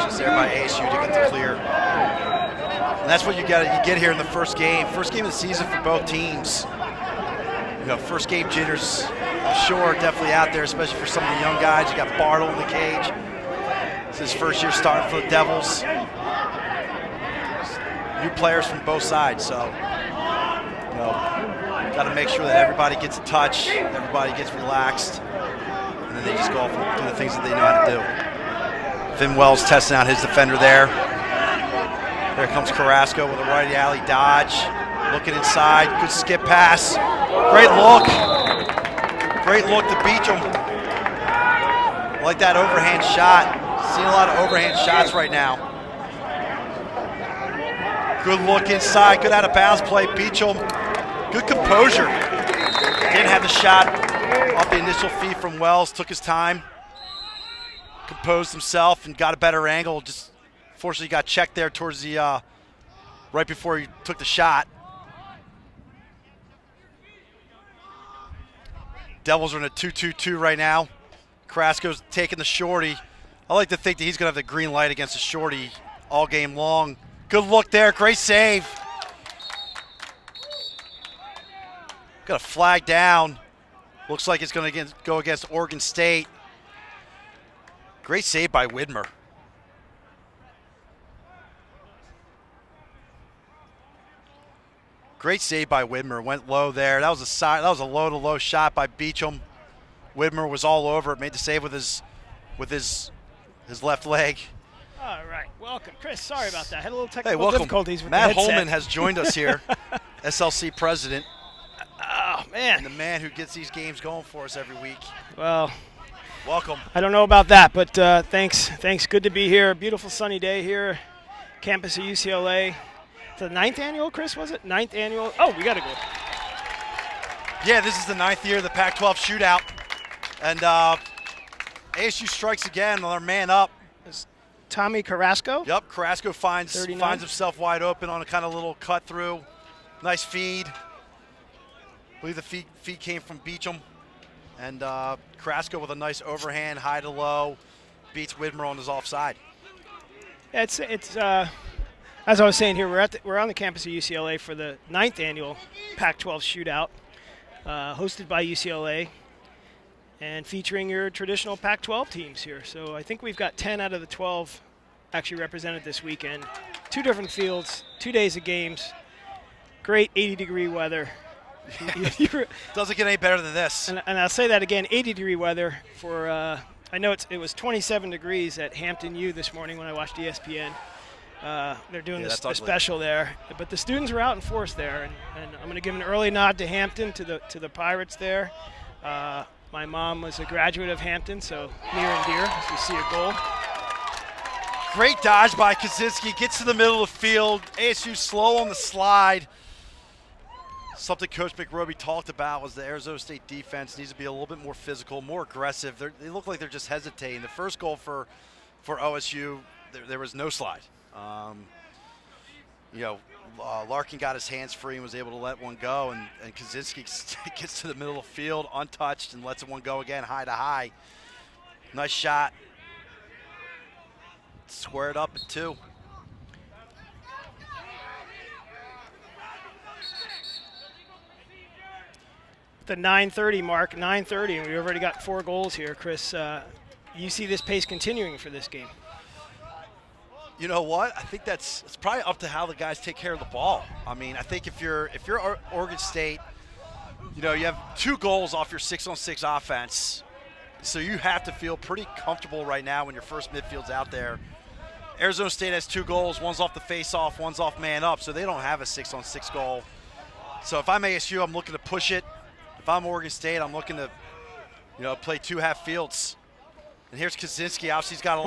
options there by ASU to get the clear. And that's what you get here in the first game. First game of the season for both teams. You know, first game jitters, I'm sure, definitely out there, especially for some of the young guys. You got Bartle in the cage. It's his first year starting for the Devils. New players from both sides, so you know, got to make sure that everybody gets a touch, everybody gets relaxed, and then they just go off and do the things that they know how to do. Finn Wells testing out his defender there. There comes Carrasco with a righty alley dodge, looking inside, good skip pass, great look to Beecham. Like that overhand shot. Seeing a lot of overhand shots right now. Good look inside, good out of bounds play, Beecham. Good composure. Didn't have the shot off the initial feed from Wells, took his time, composed himself and got a better angle. Just fortunately got checked there towards the, right before he took the shot. Devils are in a 2-2-2 right now. Carrasco's taking the shorty. I like to think that he's going to have the green light against the shorty all game long. Good look there, great save. Got a flag down. Looks like it's going to go against Oregon State. Great save by Widmer. Great save by Widmer. Went low there. That was a low-to-low shot by Beecham. Widmer was all over it. Made the save with his left leg. All right, welcome, Chris. Sorry about that. Had a little technical difficulties with Matt the headset. Holman has joined us here, SLC president. Oh man, and the man who gets these games going for us every week. Well, welcome. I don't know about that, but thanks. Good to be here. Beautiful sunny day here, campus of UCLA. The 9th annual, Chris, was it? 9th annual. Oh, we got to go. Yeah, this is the 9th year of the Pac-12 shootout, and ASU strikes again. They're man up. Tommy Carrasco? Yep, Carrasco finds himself wide open on a kind of little cut through. Nice feed. I believe the feed came from Beecham. And Carrasco with a nice overhand, high to low, beats Widmer on his offside. It's as I was saying here, we're on the campus of UCLA for the 9th annual Pac-12 shootout, hosted by UCLA. And featuring your traditional Pac-12 teams here. So I think we've got 10 out of the 12 actually represented this weekend. 2 different fields, 2 days of games, great 80-degree weather. Doesn't get any better than this. And I'll say that again, 80-degree weather for, I know it was 27 degrees at Hampton U this morning when I watched ESPN. They're doing the special there. But the students are out in force there. And I'm going to give an early nod to Hampton, to the Pirates there. My mom was a graduate of Hampton, so near and dear as we see a goal. Great dodge by Kaczynski, gets to the middle of the field. ASU slow on the slide. Something Coach McRoby talked about was the Arizona State defense needs to be a little bit more physical, more aggressive. They look like they're just hesitating. The first goal for OSU, there was no slide. Larkin got his hands free and was able to let one go, and Kaczynski gets to the middle of the field untouched and lets one go again, high to high. Nice shot. Squared up at 2. The 9:30 mark, 9:30, and we already got 4 goals here, Chris. You see this pace continuing for this game? You know what? I think it's probably up to how the guys take care of the ball. I mean, I think if you're Oregon State, you have 2 goals off your 6-on-6 offense, so you have to feel pretty comfortable right now when your first midfield's out there. Arizona State has 2 goals. One's off the face-off, one's off man-up, so they don't have a 6-on-6 goal. So if I'm ASU, I'm looking to push it. If I'm Oregon State, I'm looking to, play 2 half fields. And here's Kaczynski. Obviously, he's got a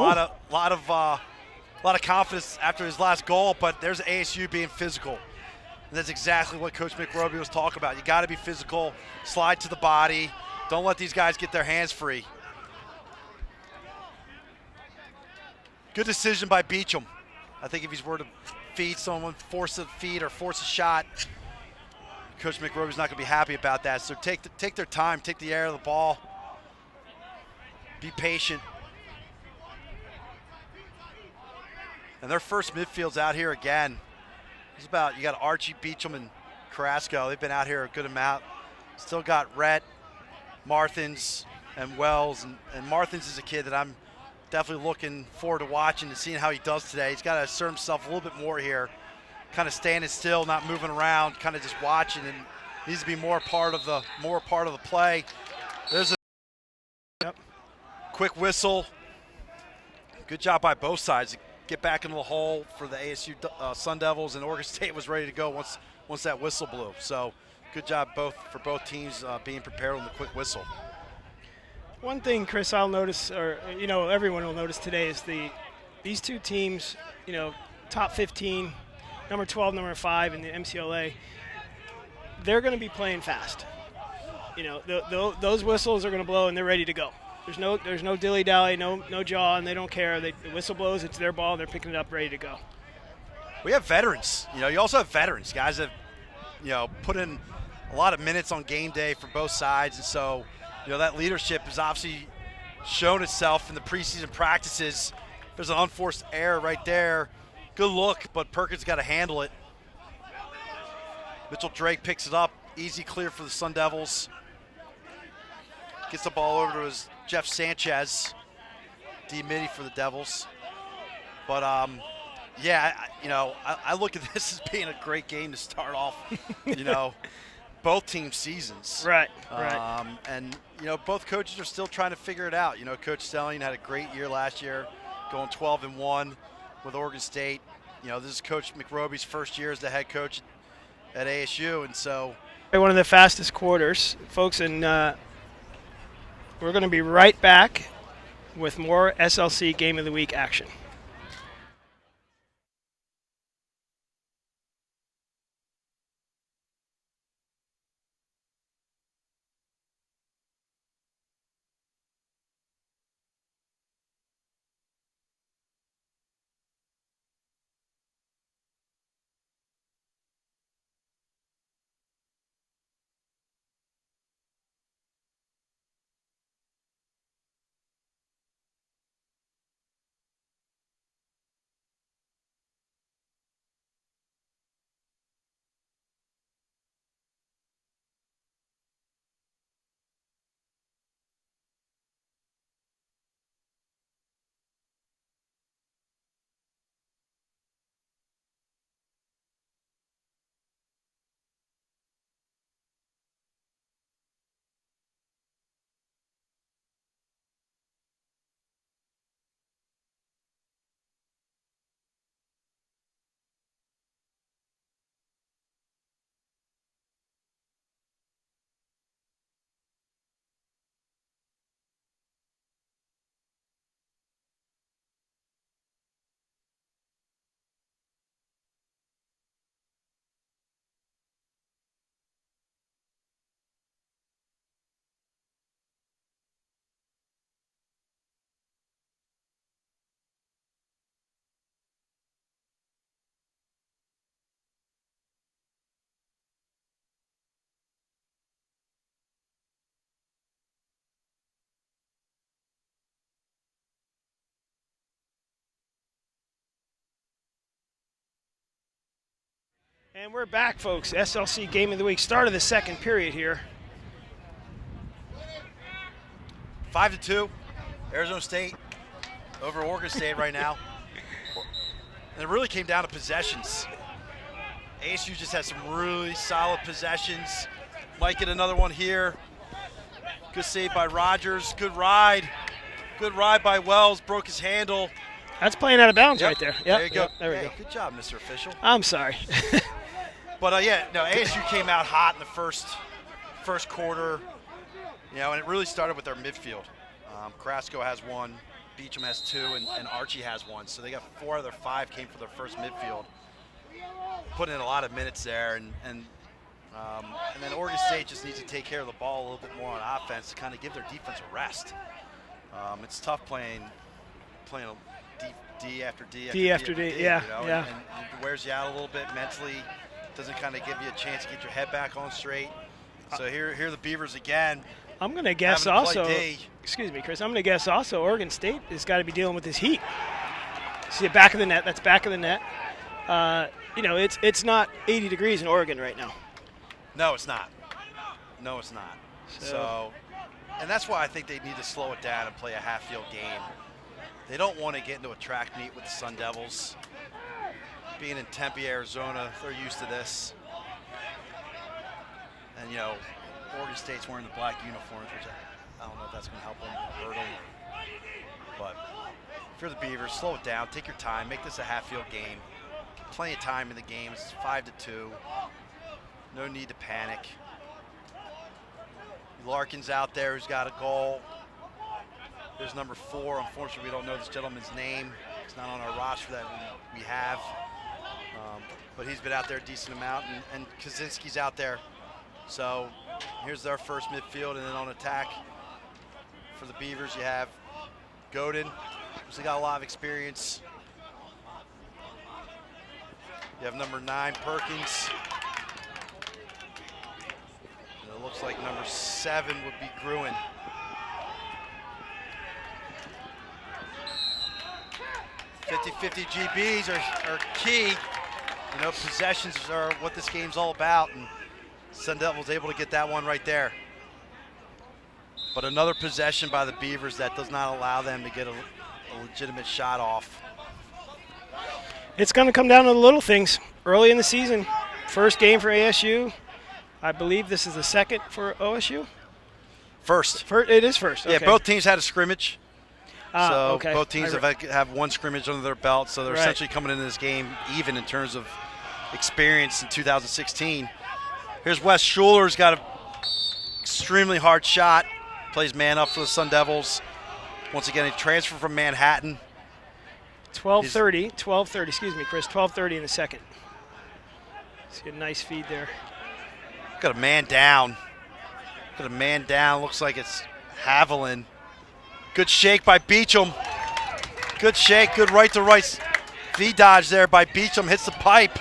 lot of confidence after his last goal, but there's ASU being physical. And that's exactly what Coach McRoby was talking about. You got to be physical, slide to the body. Don't let these guys get their hands free. Good decision by Beecham. I think if he's were to feed someone, force a feed or force a shot, Coach McRoby's not going to be happy about that. So take their time, take the air of the ball, be patient. And their first midfield's out here again. It's about, you got Archie, Beecham, and Carrasco. They've been out here a good amount. Still got Rhett, Marthins, and Wells. And Marthins is a kid that I'm definitely looking forward to watching and seeing how he does today. He's got to assert himself a little bit more here. Kind of standing still, not moving around, kind of just watching, and needs to be more part of the play. There's a quick whistle. Good job by both sides to get back into the hole for the ASU Sun Devils, and Oregon State was ready to go once that whistle blew. So good job for both teams being prepared on the quick whistle. One thing, Chris, I'll notice, or everyone will notice today, is these two teams, top 15, number 12, number 5 in the MCLA, they're going to be playing fast. Those whistles are going to blow and they're ready to go. There's no dilly-dally, no jaw, and they don't care. The whistle blows, it's their ball, they're picking it up, ready to go. We have veterans. You also have veterans, guys that put in a lot of minutes on game day for both sides, and so that leadership has obviously shown itself in the preseason practices. There's an unforced error right there. Good look, but Perkins got to handle it. Mitchell Drake picks it up. Easy clear for the Sun Devils. Gets the ball over to his Jeff Sanchez, D-Mitty for the Devils. But, I look at this as being a great game to start off, both team seasons. Right. And, both coaches are still trying to figure it out. Coach Stelling had a great year last year, going 12-1 with Oregon State. This is Coach McRoby's first year as the head coach at ASU, and so one of the fastest quarters, folks, and we're going to be right back with more SLC Game of the Week action. And we're back, folks. SLC Game of the Week. Start of the second period here. 5-2, Arizona State over Oregon State right now. And it really came down to possessions. ASU just has some really solid possessions. Might get another one here. Good save by Rogers. Good ride. Good ride by Wells. Broke his handle. That's playing out of bounds right there. Yep. There you go. Yep, there we go. Good job, Mr. Official. I'm sorry. But, ASU came out hot in the first quarter, and it really started with their midfield. Carrasco has one, Beecham has two, and Archie has one. So they got 4 out of their 5 came for their first midfield. Putting in a lot of minutes there, and then Oregon State just needs to take care of the ball a little bit more on offense to kind of give their defense a rest. It's tough playing D after D, yeah. And it wears you out a little bit mentally. Doesn't kind of give you a chance to get your head back on straight. So here are the Beavers again. I'm going to guess also, excuse me, Chris, I'm going to guess also Oregon State has got to be dealing with this heat. See the back of the net. That's back of the net. It's not 80 degrees in Oregon right now. No, it's not. No, it's not. So, and that's why I think they need to slow it down and play a half-field game. They don't want to get into a track meet with the Sun Devils. Being in Tempe, Arizona, they're used to this. And, Oregon State's wearing the black uniforms, which I don't know if that's going to help them or hurt them. But if you're the Beavers, slow it down. Take your time. Make this a half-field game. Plenty of time in the game. It's 5-2. No need to panic. Larkin's out there who's got a goal. There's number 4. Unfortunately, we don't know this gentleman's name. It's not on our roster that we have. But he's been out there a decent amount, and Kaczynski's out there. So here's their first midfield, and then on attack for the Beavers, you have Godin, who's got a lot of experience. You have number 9, Perkins. And it looks like number 7 would be Gruen. .50 GBs are key. Possessions are what this game's all about, and Sun Devils able to get that one right there. But another possession by the Beavers that does not allow them to get a legitimate shot off. It's going to come down to the little things. Early in the season, first game for ASU. I believe this is the second for OSU? First. It is first. Okay. Yeah, both teams had a scrimmage. So okay. both teams have one scrimmage under their belt, so they're essentially coming into this game even in terms of experience in 2016. Here's Wes Schuler, who's got an extremely hard shot, plays man up for the Sun Devils. Once again, a transfer from Manhattan. 12:30, excuse me, Chris, 12:30 in the second. See a nice feed there. Got a man down. Looks like it's Haviland. Good shake by Beecham. Good shake, good right to right. V-dodge there by Beecham, hits the pipe.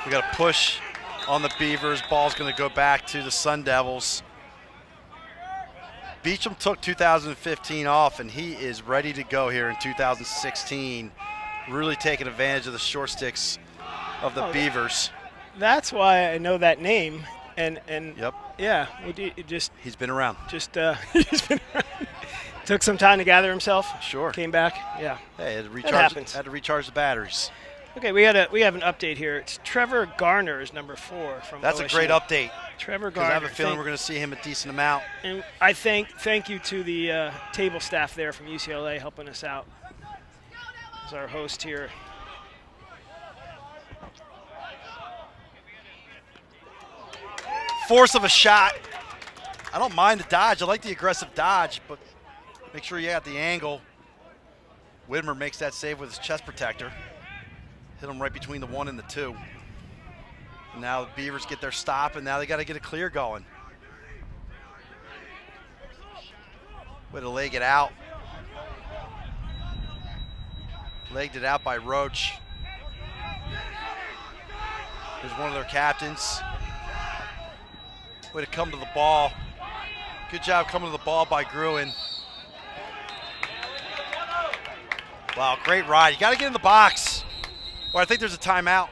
We got a push on the Beavers. Ball's going to go back to the Sun Devils. Beecham took 2015 off, and he is ready to go here in 2016. Really taking advantage of the short sticks of the Beavers. That's why I know that name. And yep. Yeah, he's been around. He's been around. Took some time to gather himself. Sure. Came back. Yeah. Hey, had to recharge the batteries. Okay, we have an update here. It's Trevor Garner is number 4 from That's OSU. A great update. Trevor Garner. I have a feeling we're going to see him a decent amount. And I thank you to the table staff there from UCLA helping us out as our host here. Force of a shot. I don't mind the dodge. I like the aggressive dodge, but make sure you got the angle. Widmer makes that save with his chest protector. Hit him right between the 1 and the 2. And now the Beavers get their stop, and now they got to get a clear going. Way to leg it out. Legged it out by Roach. Here's one of their captains. Way to come to the ball. Good job coming to the ball by Gruen. Wow, great ride. You got to get in the box. Well, I think there's a timeout.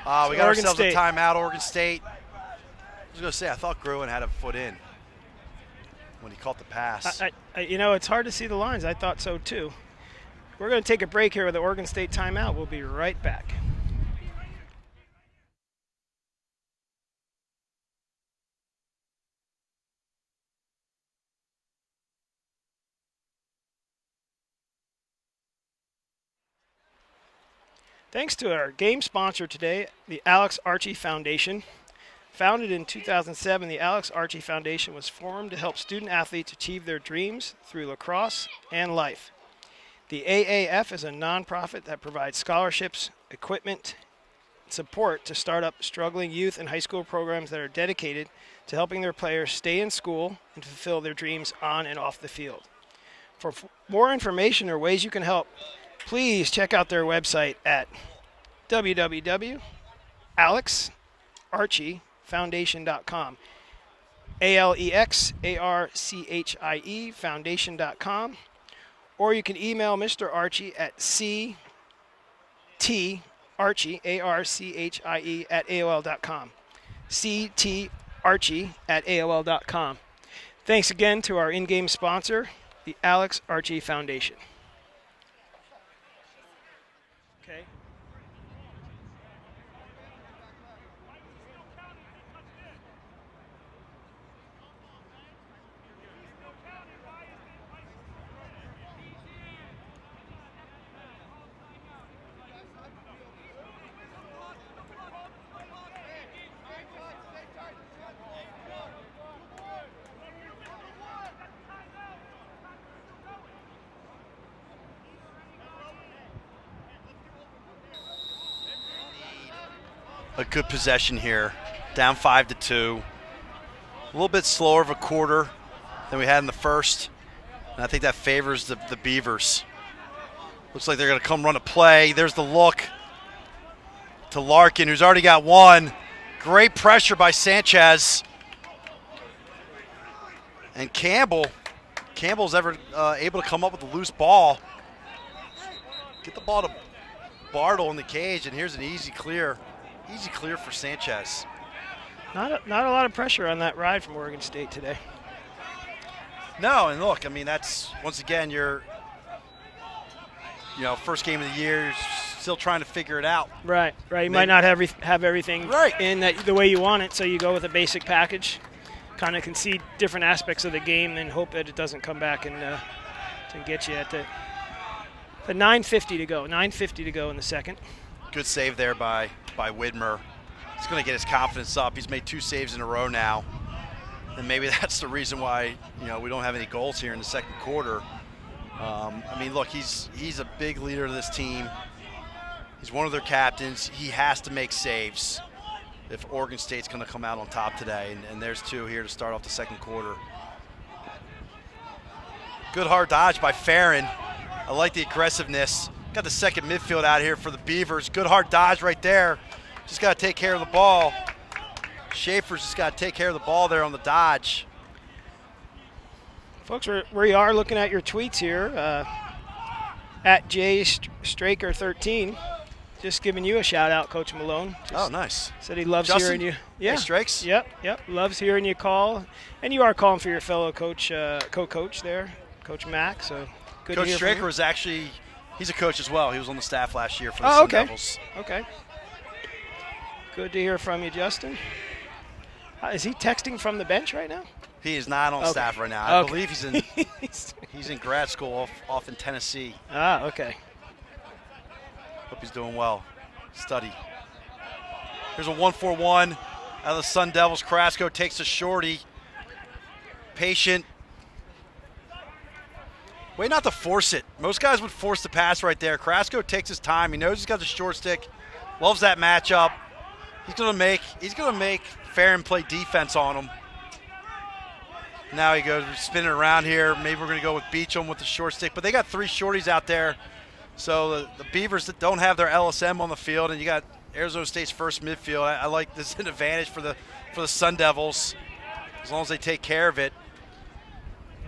We got ourselves a timeout, Oregon State. I was going to say, I thought Gruen had a foot in when he caught the pass. It's hard to see the lines. I thought so, too. We're going to take a break here with the Oregon State timeout. We'll be right back. Thanks to our game sponsor today, the Alex Archie Foundation. Founded in 2007, the Alex Archie Foundation was formed to help student athletes achieve their dreams through lacrosse and life. The AAF is a nonprofit that provides scholarships, equipment, and support to start up struggling youth and high school programs that are dedicated to helping their players stay in school and fulfill their dreams on and off the field. For more information or ways you can help, please check out their website at www.alexarchiefoundation.com. ALEXARCHIE foundation.com, or you can email Mr. Archie at CTArchie, ARCHIE, at AOL.com. CTArchie@AOL.com. Thanks again to our in-game sponsor, the Alex Archie Foundation. Okay. A good possession here, down 5-2. A little bit slower of a quarter than we had in the first, and I think that favors the Beavers. Looks like they're going to come run a play. There's the look to Larkin, who's already got one. Great pressure by Sanchez. And Campbell's able to come up with a loose ball. Get the ball to Bartle in the cage, and here's an easy clear. Easy clear for Sanchez. Not a lot of pressure on that ride from Oregon State today. No, and look, I mean, that's, once again, you're, first game of the year, you're still trying to figure it out. Right. You might not have everything in the way you want it, so you go with a basic package, kind of concede different aspects of the game, and hope that it doesn't come back and to get you at the 9:50 to go. 9:50 to go in the second. Good save there by Widmer. He's going to get his confidence up. He's made 2 saves in a row now. And maybe that's the reason why, we don't have any goals here in the second quarter. I mean, look, he's a big leader of this team. He's one of their captains. He has to make saves if Oregon State's going to come out on top today. And there's 2 here to start off the second quarter. Good hard dodge by Farron. I like the aggressiveness. Got the second midfield out here for the Beavers. Good hard dodge right there. Just got to take care of the ball. Schaefer's just got to take care of the ball there on the dodge. Folks, we are looking at your tweets here. At JStraker13. Just giving you a shout out, Coach Malone. Nice. Said he loves Justin? hearing you. Yeah. Hey, Strakes. Yep. Loves hearing you call. And you are calling for your fellow coach, co-coach there, Coach Mack. So good Coach to hear Straker from you. was actually, he's a coach as well. He was on the staff last year for the Sun Devils. Okay. Good to hear from you, Justin. Is he texting from the bench right now? He is not on staff right now. I believe he's in he's in grad school off in Tennessee. Okay. Hope he's doing well. Study. Here's a 1-4-1 out of the Sun Devils. Carrasco takes a shorty. Patient. Way not to force it. Most guys would force the pass right there. Carrasco takes his time. He knows he's got the short stick. Loves that matchup. He's gonna make Farron play defense on him. Now he goes spinning around here. Maybe we're gonna go with Beecham with the short stick, but they got 3 shorties out there. So the Beavers that don't have their LSM on the field, and you got Arizona State's first midfield. I like this an advantage for the Sun Devils, as long as they take care of it.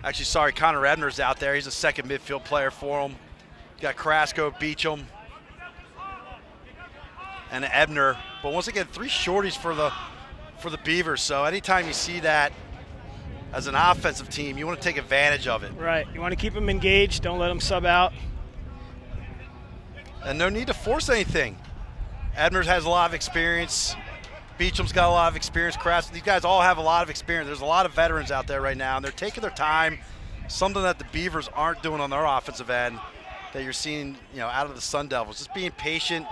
Actually, sorry, Connor Ebner's out there. He's a second midfield player for them. You got Carrasco, Beecham, and Ebner. But once again, 3 shorties for the Beavers. So anytime you see that as an offensive team, you want to take advantage of it. Right. You want to keep them engaged. Don't let them sub out. And no need to force anything. Ebner has a lot of experience. Beecham's got a lot of experience. Carrasco, these guys all have a lot of experience. There's a lot of veterans out there right now, and they're taking their time. Something that the Beavers aren't doing on their offensive end that you're seeing, out of the Sun Devils. Just being patient,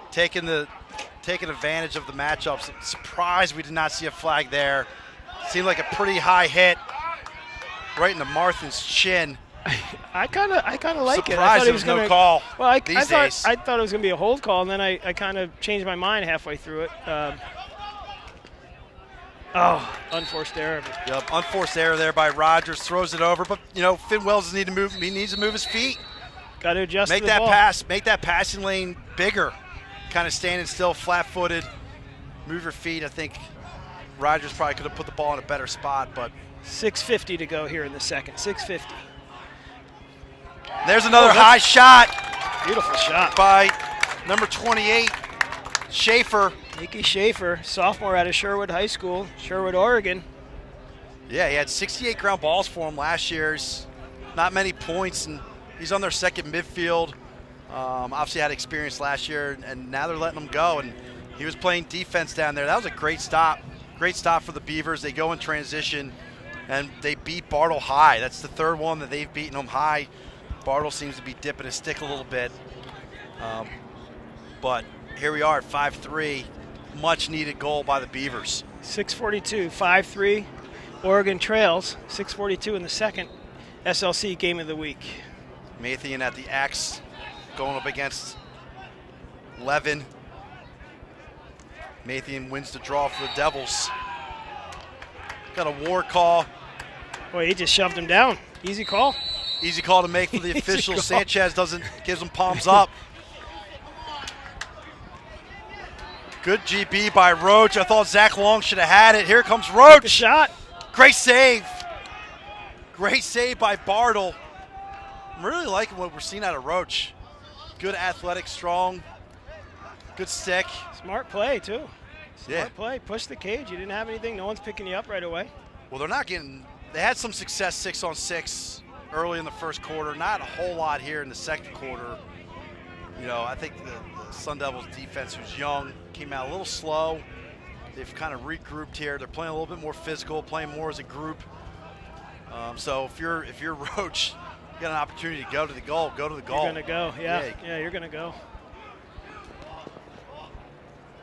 taking advantage of the matchups. Surprised we did not see a flag there. Seemed like a pretty high hit right into Marthin's chin. I kind of like it. Surprised there was no call. Well, I these days. thought it was going to be a hold call, and then I kind of changed my mind halfway through it. Unforced error. Yep, unforced error there by Rogers. Throws it over, but Finn Wells needs to move his feet. Got to adjust. Make that pass. Make that passing lane bigger. Kind of standing still, flat-footed. Move your feet. I think Rogers probably could have put the ball in a better spot, but 6:50 to go here in the second. 6:50. There's another high shot. Beautiful shot by number 28, Schaefer. Nikki Schaefer, sophomore out of Sherwood High School, Sherwood, Oregon. Yeah, he had 68 ground balls for him last year. Not many points, and he's on their second midfield. Obviously had experience last year, and now they're letting him go. And he was playing defense down there. That was a great stop. Great stop for the Beavers. They go in transition, and they beat Bartle high. That's the third one that they've beaten them high. Bartle seems to be dipping his stick a little bit. But here we are at 5-3. Much needed goal by the Beavers. 6:42, 5-3. Oregon trails, 6:42 in the second. SLC game of the week. Mathian at the X going up against Levin. Mathian wins the draw for the Devils. Got a war call. Boy, he just shoved him down. Easy call. Easy call to make for the officials. Sanchez gives him palms up. Good GB by Roach. I thought Zach Long should have had it. Here comes Roach. Good shot. Great save. Great save by Bartle. I'm really liking what we're seeing out of Roach. Good athletic, strong, good stick. Smart play, too. Smart play. Push the cage. You didn't have anything. No one's picking you up right away. Well, they had some success 6-on-6 early in the first quarter. Not a whole lot here in the second quarter. You know, I think the Sun Devils defense, who's young, came out a little slow. They've kind of regrouped here. They're playing a little bit more physical, playing more as a group. So if you're Roach, you got an opportunity to go to the goal. Go to the goal. You're gonna go, yeah, you're gonna go.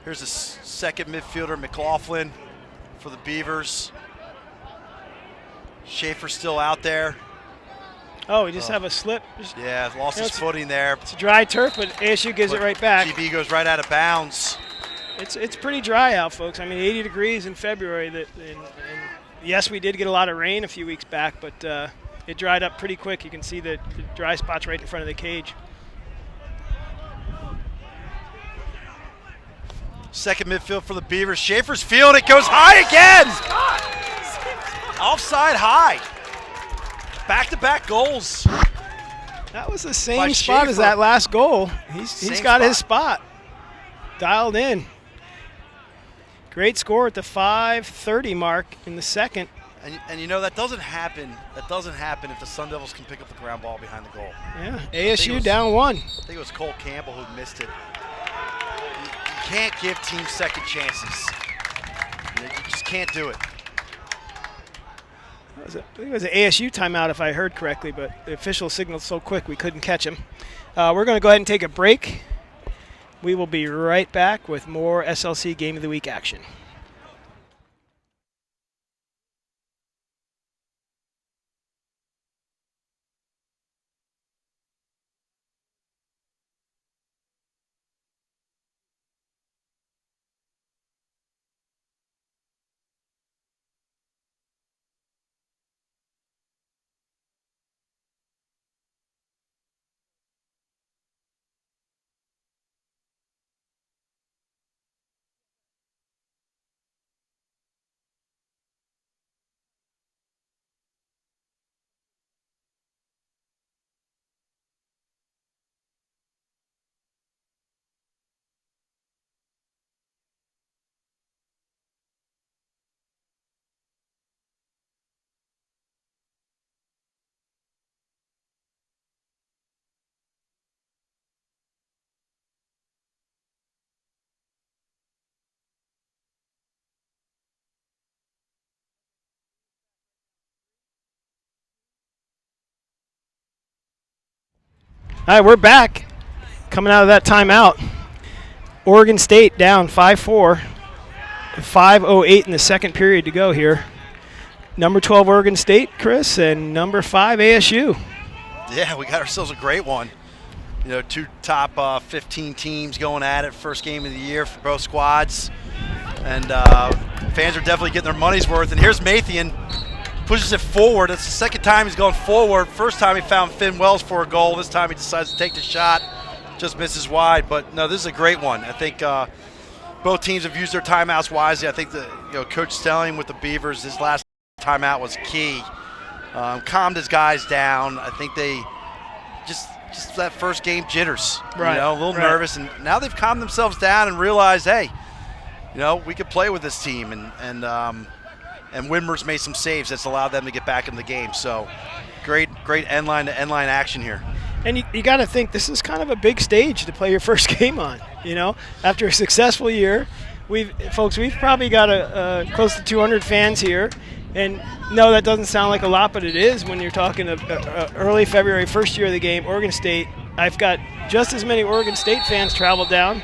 Here's the second midfielder, McLaughlin, for the Beavers. Schaefer's still out there. Oh, we just have a slip. Yeah, lost his footing there. It's a dry turf, but ASU gives it right back. GB goes right out of bounds. It's pretty dry out, folks. I mean, 80 degrees in February. And yes, we did get a lot of rain a few weeks back, but it dried up pretty quick. You can see the dry spots right in front of the cage. Second midfield for the Beavers. Schaefer's field. It goes high again. Offside high. Back-to-back goals. That was the same spot as that last goal. He's got his spot dialed in. Great score at the 5:30 mark in the second. And you know, that doesn't happen. That doesn't happen if the Sun Devils can pick up the ground ball behind the goal. Yeah, ASU down one. I think it was Cole Campbell who missed it. You can't give teams second chances. You just can't do it. I think it was an ASU timeout if I heard correctly, but the official signaled so quick we couldn't catch him. We're going to go ahead and take a break. We will be right back with more SLC Game of the Week action. All right, we're back. Coming out of that timeout. Oregon State down 5-4. 5:08 in the second period to go here. Number 12 Oregon State, Chris, and number 5 ASU. Yeah, we got ourselves a great one. You know, two top 15 teams going at it. First game of the year for both squads. And fans are definitely getting their money's worth. And here's Mathian. Pushes it forward. It's the second time he's gone forward. First time he found Finn Wells for a goal. This time he decides to take the shot. Just misses wide. But, no, this is a great one. I think both teams have used their timeouts wisely. I think Coach Stelling with the Beavers, his last timeout was key. Calmed his guys down. I think they just that first game jitters, right, a little nervous, and now they've calmed themselves down and realized, hey, we could play with this team, and Widmer's made some saves that's allowed them to get back in the game. So great end line to end line action here. And you got to think this is kind of a big stage to play your first game on. After a successful year, we've probably got close to 200 fans here. And no, that doesn't sound like a lot, but it is when you're talking early February, first year of the game, Oregon State. I've got just as many Oregon State fans traveled down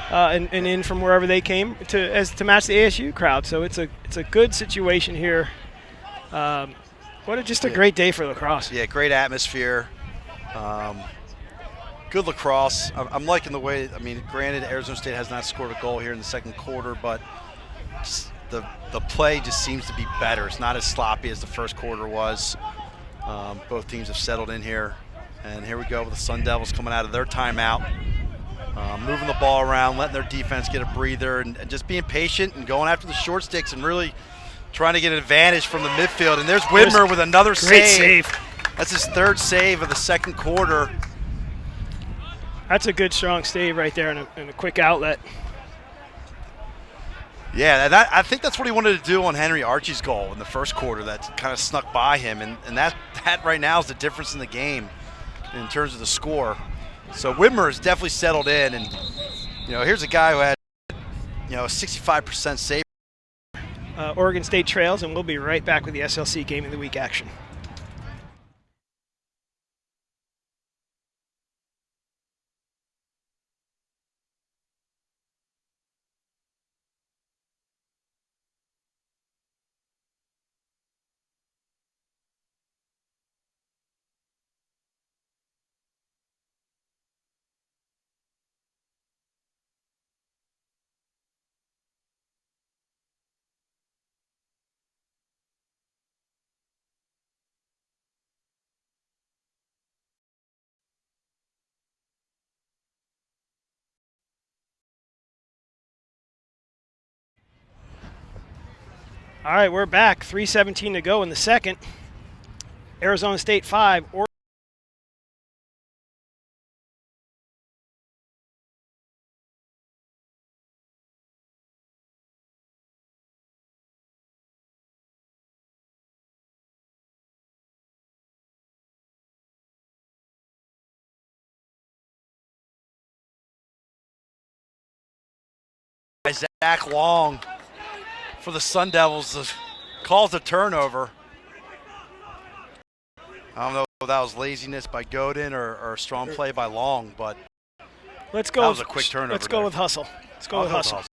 and in from wherever they came to match the ASU crowd. So it's a good situation here. Just a great day for lacrosse. Yeah, great atmosphere. Good lacrosse. I'm liking the way. Granted, Arizona State has not scored a goal here in the second quarter, but the play just seems to be better. It's not as sloppy as the first quarter was. Both teams have settled in here. And here we go with the Sun Devils coming out of their timeout. Moving the ball around, letting their defense get a breather, and just being patient and going after the short sticks and really trying to get an advantage from the midfield. And there's Widmer with another save. That's his third save of the second quarter. That's a good, strong save right there and a quick outlet. Yeah, I think that's what he wanted to do on Henry Archie's goal in the first quarter. That kind of snuck by him, and that right now is the difference in the game in terms of the score. So Widmer has definitely settled in, and here's a guy who had a 65% save. Oregon State trails, and we'll be right back with the SLC Game of the Week action. All right, we're back. 3:17 to go in the second. Arizona State 5. Zach Long for the Sun Devils calls a turnover. I don't know if that was laziness by Godin or a strong play by Long, but that was a quick turnover. Let's go with hustle. Let's go with hustle.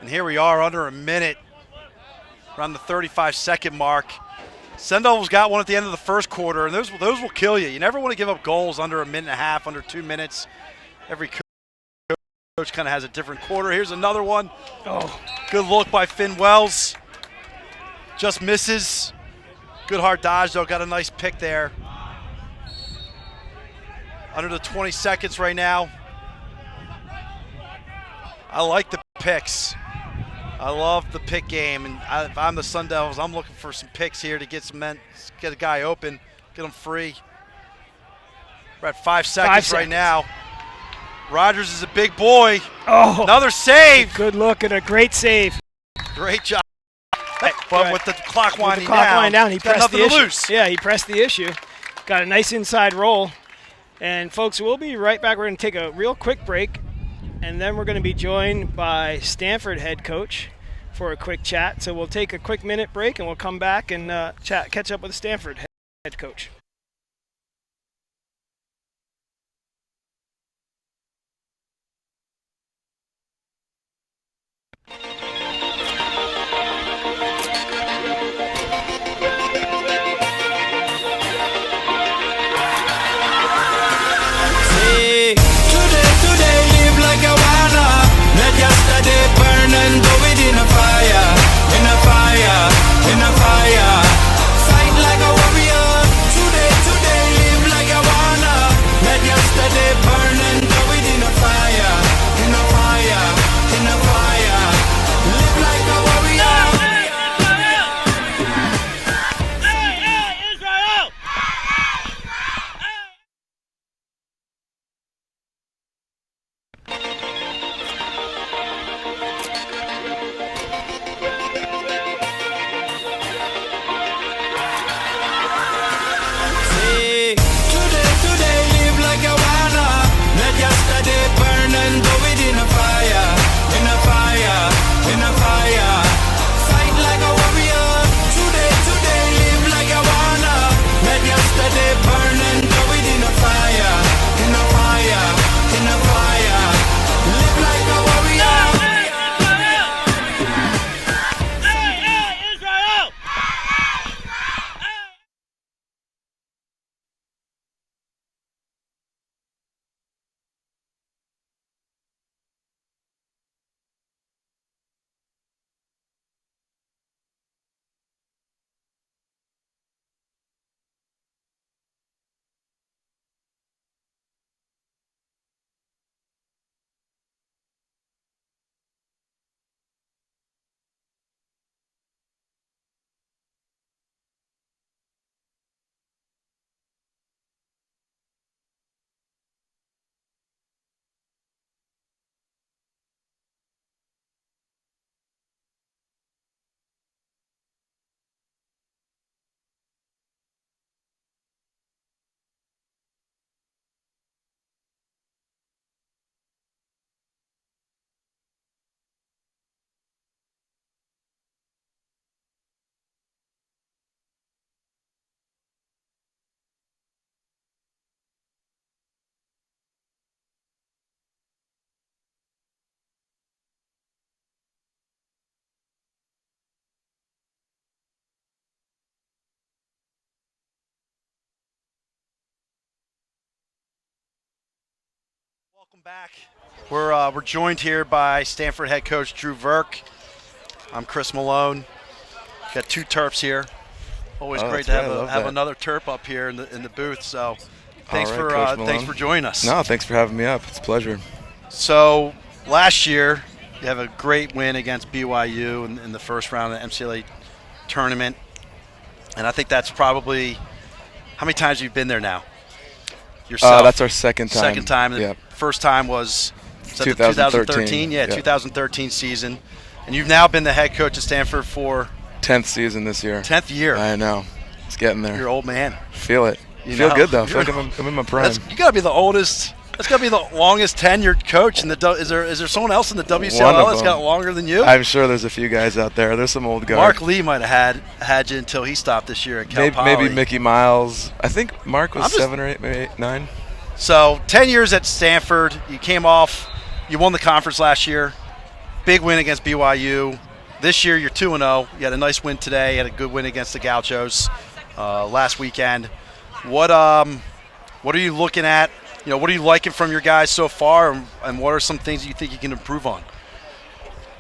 And here we are under a minute, around the 35-second mark. Sun Devils got one at the end of the first quarter, and those will kill you. You never want to give up goals under a minute and a half, under 2 minutes. Every coach kind of has a different quarter. Here's another one. Oh, good look by Finn Wells. Just misses. Good hard dodge, though. Got a nice pick there. Under the 20 seconds right now. I like the picks. I love the pick game, and if I'm the Sun Devils, I'm looking for some picks here to get a guy open, get him free. We're at 5 seconds right now. Rogers is a big boy. Oh, another save. Good look and a great save. Great job. But with the clock winding down, he pressed the issue. Loose. Yeah, he pressed the issue. Got a nice inside roll. And folks, we'll be right back. We're going to take a real quick break. And then we're going to be joined by Stanford head coach for a quick chat. So we'll take a quick minute break, and we'll come back and catch up with the Stanford head coach. Yesterday burn and do it in a fire, in a fire, in a fire. Fight like a warrior. Welcome back. We're joined here by Stanford head coach Drew Verk. I'm Chris Malone. Got two Terps here. Always great to have another Terp up here in the booth. So thanks for joining us. No, thanks for having me up. It's a pleasure. So last year you have a great win against BYU in the first round of the MCLA tournament, and I think that's probably how many times you've been there now? Yourself. That's our second time. Second time. Yep. The first time was 2013. Yeah, 2013 season. And you've now been the head coach at Stanford for 10th season this year. 10th year. I know. It's getting there. You're an old man. Feel it. Feel good though. I feel like I'm in my prime. You got to be the oldest. That's got to be the longest tenured coach in the. Is there someone else in the WCLL that's got longer than you? I'm sure there's a few guys out there. There's some old guys. Mark Lee might have had you until he stopped this year at Cal Poly. Maybe Mickey Miles. I think Mark was 7 or 8, maybe 8, 9. So 10 years at Stanford. You came off. You won the conference last year. Big win against BYU. This year you're 2-0. You had a nice win today. You had a good win against the Gauchos last weekend. What are you looking at? What are you liking from your guys so far, and what are some things you think you can improve on?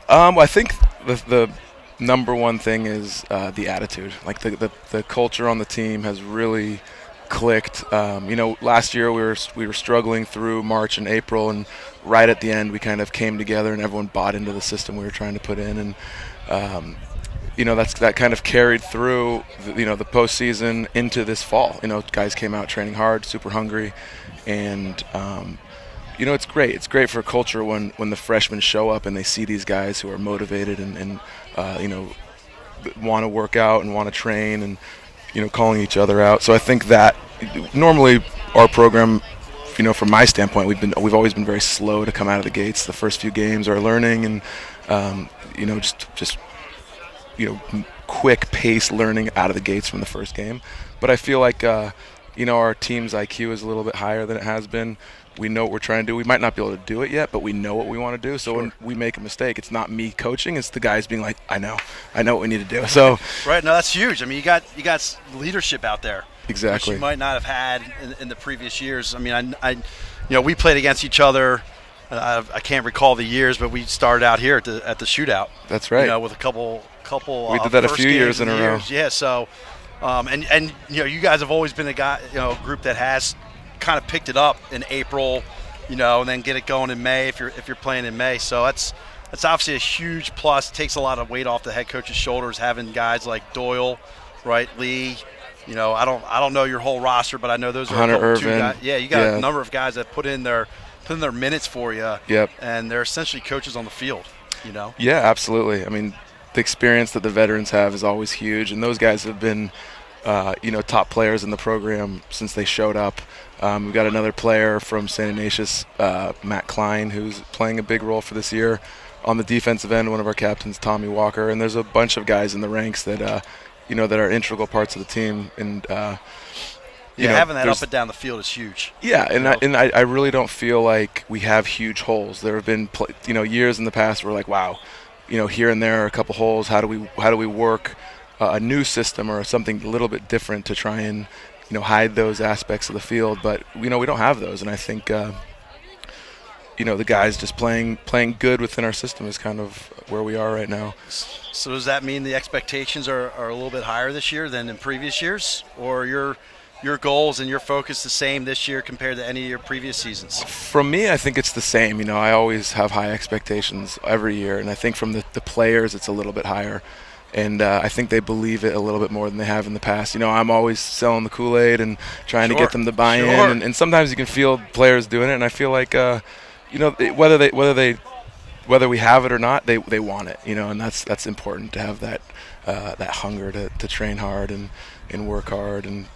I think the number one thing is the attitude. Like the culture on the team has really clicked. Last year we were struggling through March and April, and right at the end we kind of came together and everyone bought into the system we were trying to put in, and that kind of carried through the postseason into this fall. Guys came out training hard, super hungry, and it's great. It's great for culture when the freshmen show up and they see these guys who are motivated and want to work out and want to train and calling each other out. So I think that normally our program, from my standpoint, we've always been very slow to come out of the gates. The first few games are learning and just quick pace learning out of the gates from the first game. But I feel like our team's IQ is a little bit higher than it has been. We know what we're trying to do. We might not be able to do it yet, but we know what we want to do. So when we make a mistake, it's not me coaching; it's the guys being like, "I know what we need to do." So right, no, that's huge. I mean, you got leadership out there, exactly, which you might not have had in the previous years. I mean, we played against each other. I can't recall the years, but we started out here at the shootout. That's right. With a couple. We did that a few years in a row. Yeah. So, and you guys have always been a group that has kind of picked it up in April, and then get it going in May if you're playing in May. So that's obviously a huge plus. It takes a lot of weight off the head coach's shoulders having guys like Doyle, right, Lee. I don't know your whole roster, but I know those are Hunter Irvin. 2 guys. Yeah, you got a number of guys that put in their minutes for you. Yep. And they're essentially coaches on the field. Yeah, absolutely. I mean, the experience that the veterans have is always huge, and those guys have been top players in the program since they showed up. We've got another player from St. Ignatius, Matt Klein, who's playing a big role for this year. On the defensive end, one of our captains, Tommy Walker, and there's a bunch of guys in the ranks that that are integral parts of the team. And having that up and down the field is huge. Yeah, and I really don't feel like we have huge holes. There have been years in the past where we're like, wow, here and there are a couple holes. How do we work a new system or something a little bit different to try and hide those aspects of the field? But we don't have those, and I think the guys just playing good within our system is kind of where we are right now. So does that mean the expectations are a little bit higher this year than in previous years, or your goals and your focus the same this year compared to any of your previous seasons? From me, I think it's the same. I always have high expectations every year, and I think from the players it's a little bit higher. And I think they believe it a little bit more than they have in the past. I'm always selling the Kool-Aid and trying to get them to buy in. And sometimes you can feel players doing it. And I feel like, whether we have it or not, they want it. And that's important to have that hunger to train hard and work hard. And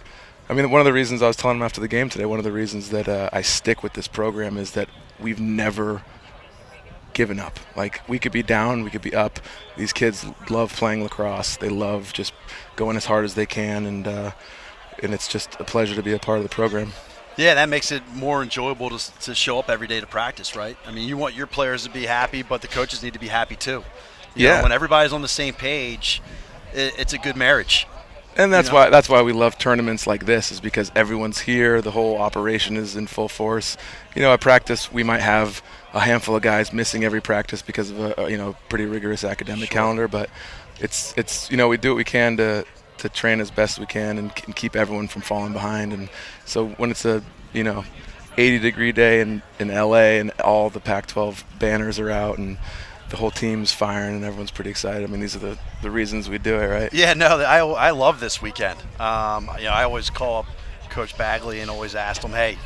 I mean, one of the reasons I was telling them after the game today, one of the reasons that I stick with this program is that we've never given up. Like, we could be down, we could be up. These kids love playing lacrosse. They love just going as hard as they can, and it's just a pleasure to be a part of the program. Yeah, that makes it more enjoyable to show up every day to practice, right? I mean, you want your players to be happy, but the coaches need to be happy too. You know, when everybody's on the same page, it's a good marriage. And that's why we love tournaments like this, is because everyone's here. The whole operation is in full force. At practice we might have a handful of guys missing every practice because of a pretty rigorous academic calendar, but it's we do what we can to train as best we can and keep everyone from falling behind. And so when it's a 80-degree day in LA and all the Pac-12 banners are out and the whole team's firing and everyone's pretty excited. I mean, these are the reasons we do it, right? Yeah, no, I love this weekend. I always call up Coach Bagley and always ask him, hey,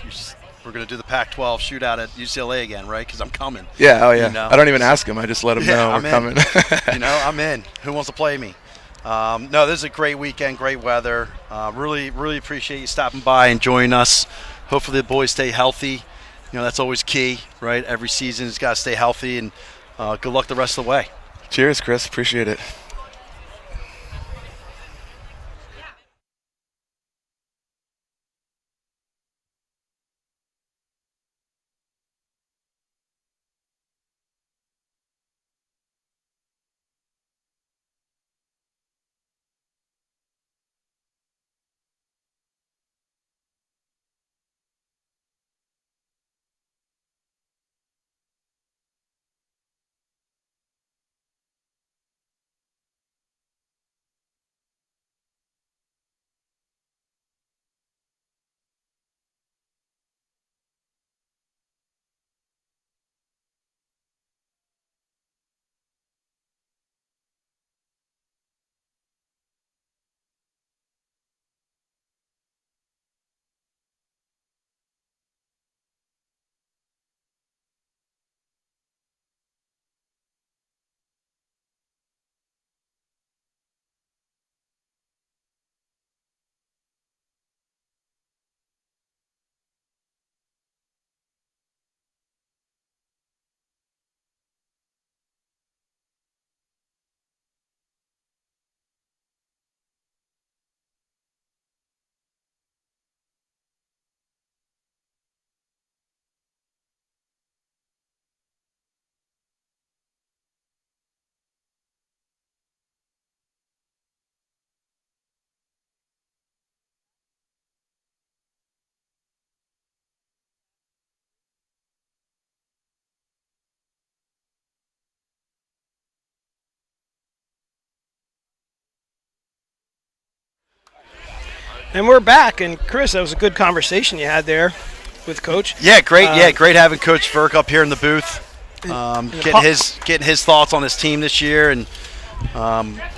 we're going to do the Pac-12 shootout at UCLA again, right? Because I'm coming. Yeah, oh yeah. I don't even ask him. I just let him know we're coming. I'm in. Who wants to play me? No, this is a great weekend, great weather. Really, really appreciate you stopping by and joining us. Hopefully the boys stay healthy. That's always key, right? Every season has got to stay healthy, and good luck the rest of the way. Cheers, Chris. Appreciate it. And we're back. And Chris, that was a good conversation you had there with Coach. Yeah, great. Great having Coach Verk up here in the booth, getting his thoughts on his team this year. And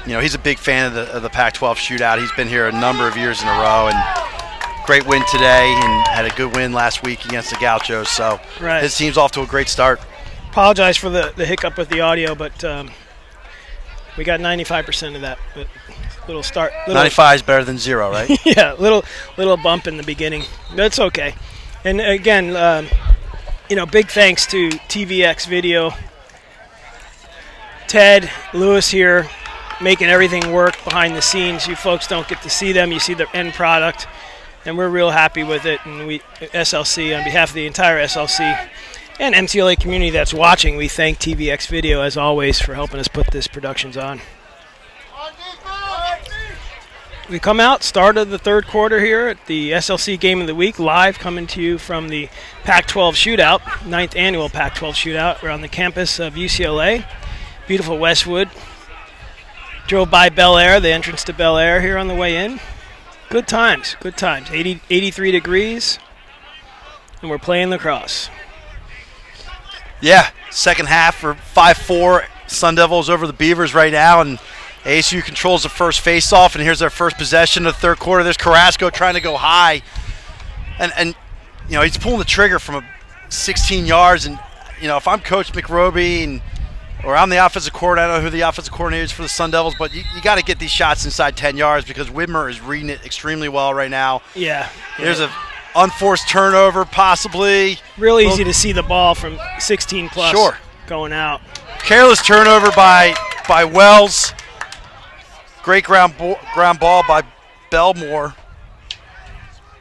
he's a big fan of the Pac-12 shootout. He's been here a number of years in a row, and great win today, and had a good win last week against the Gauchos. So his team's off to a great start. Apologize for the hiccup with the audio, but we got 95% of that. But little start. 95 is better than 0, right? Yeah, little bump in the beginning. That's okay. And again, big thanks to TVX Video. Ted, Lewis here, making everything work behind the scenes. You folks don't get to see them. You see the end product, and we're real happy with it. And we, SLC, on behalf of the entire SLC and MCLA community that's watching, we thank TVX Video, as always, for helping us put this productions on. We come out, start of the third quarter here at the SLC Game of the Week, live coming to you from the Pac-12 Shootout, 9th Annual Pac-12 Shootout. We're on the campus of UCLA, beautiful Westwood. Drove by Bel Air, the entrance to Bel Air here on the way in. Good times, 83 degrees, and we're playing lacrosse. Yeah, second half, we're 5-4 Sun Devils over the Beavers right now, and ASU controls the first face-off, and here's their first possession of the third quarter. There's Carrasco trying to go high, and he's pulling the trigger from 16 yards. And if I'm Coach McRoby or I'm the offensive coordinator, I don't know who the offensive coordinator is for the Sun Devils, but you got to get these shots inside 10 yards because Widmer is reading it extremely well right now. Yeah. There's a unforced turnover, possibly. Real easy to see the ball from 16 plus. Sure. Going out. Careless turnover by Wells. Great ground ball by Belmore.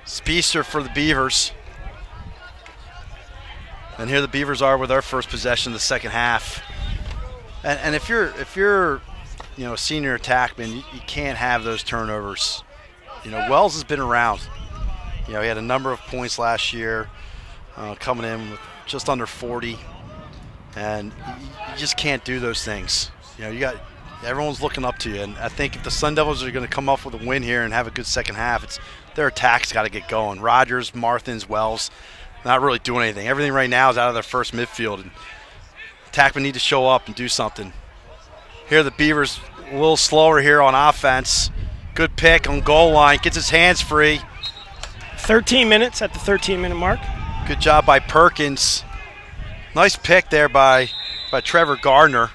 Speedster for the Beavers. And here the Beavers are with our first possession of the second half. And if you're a senior attackman, you can't have those turnovers. Wells has been around. He had a number of points last year, coming in with just under 40, and you just can't do those things. Everyone's looking up to you, and I think if the Sun Devils are going to come up with a win here and have a good second half, their attack's got to get going. Rogers, Martins, Wells, not really doing anything. Everything right now is out of their first midfield, and attackmen need to show up and do something. Here the Beavers a little slower here on offense. Good pick on goal line, gets his hands free. 13 minutes at the 13-minute mark. Good job by Perkins. Nice pick there by Trevor Gardner.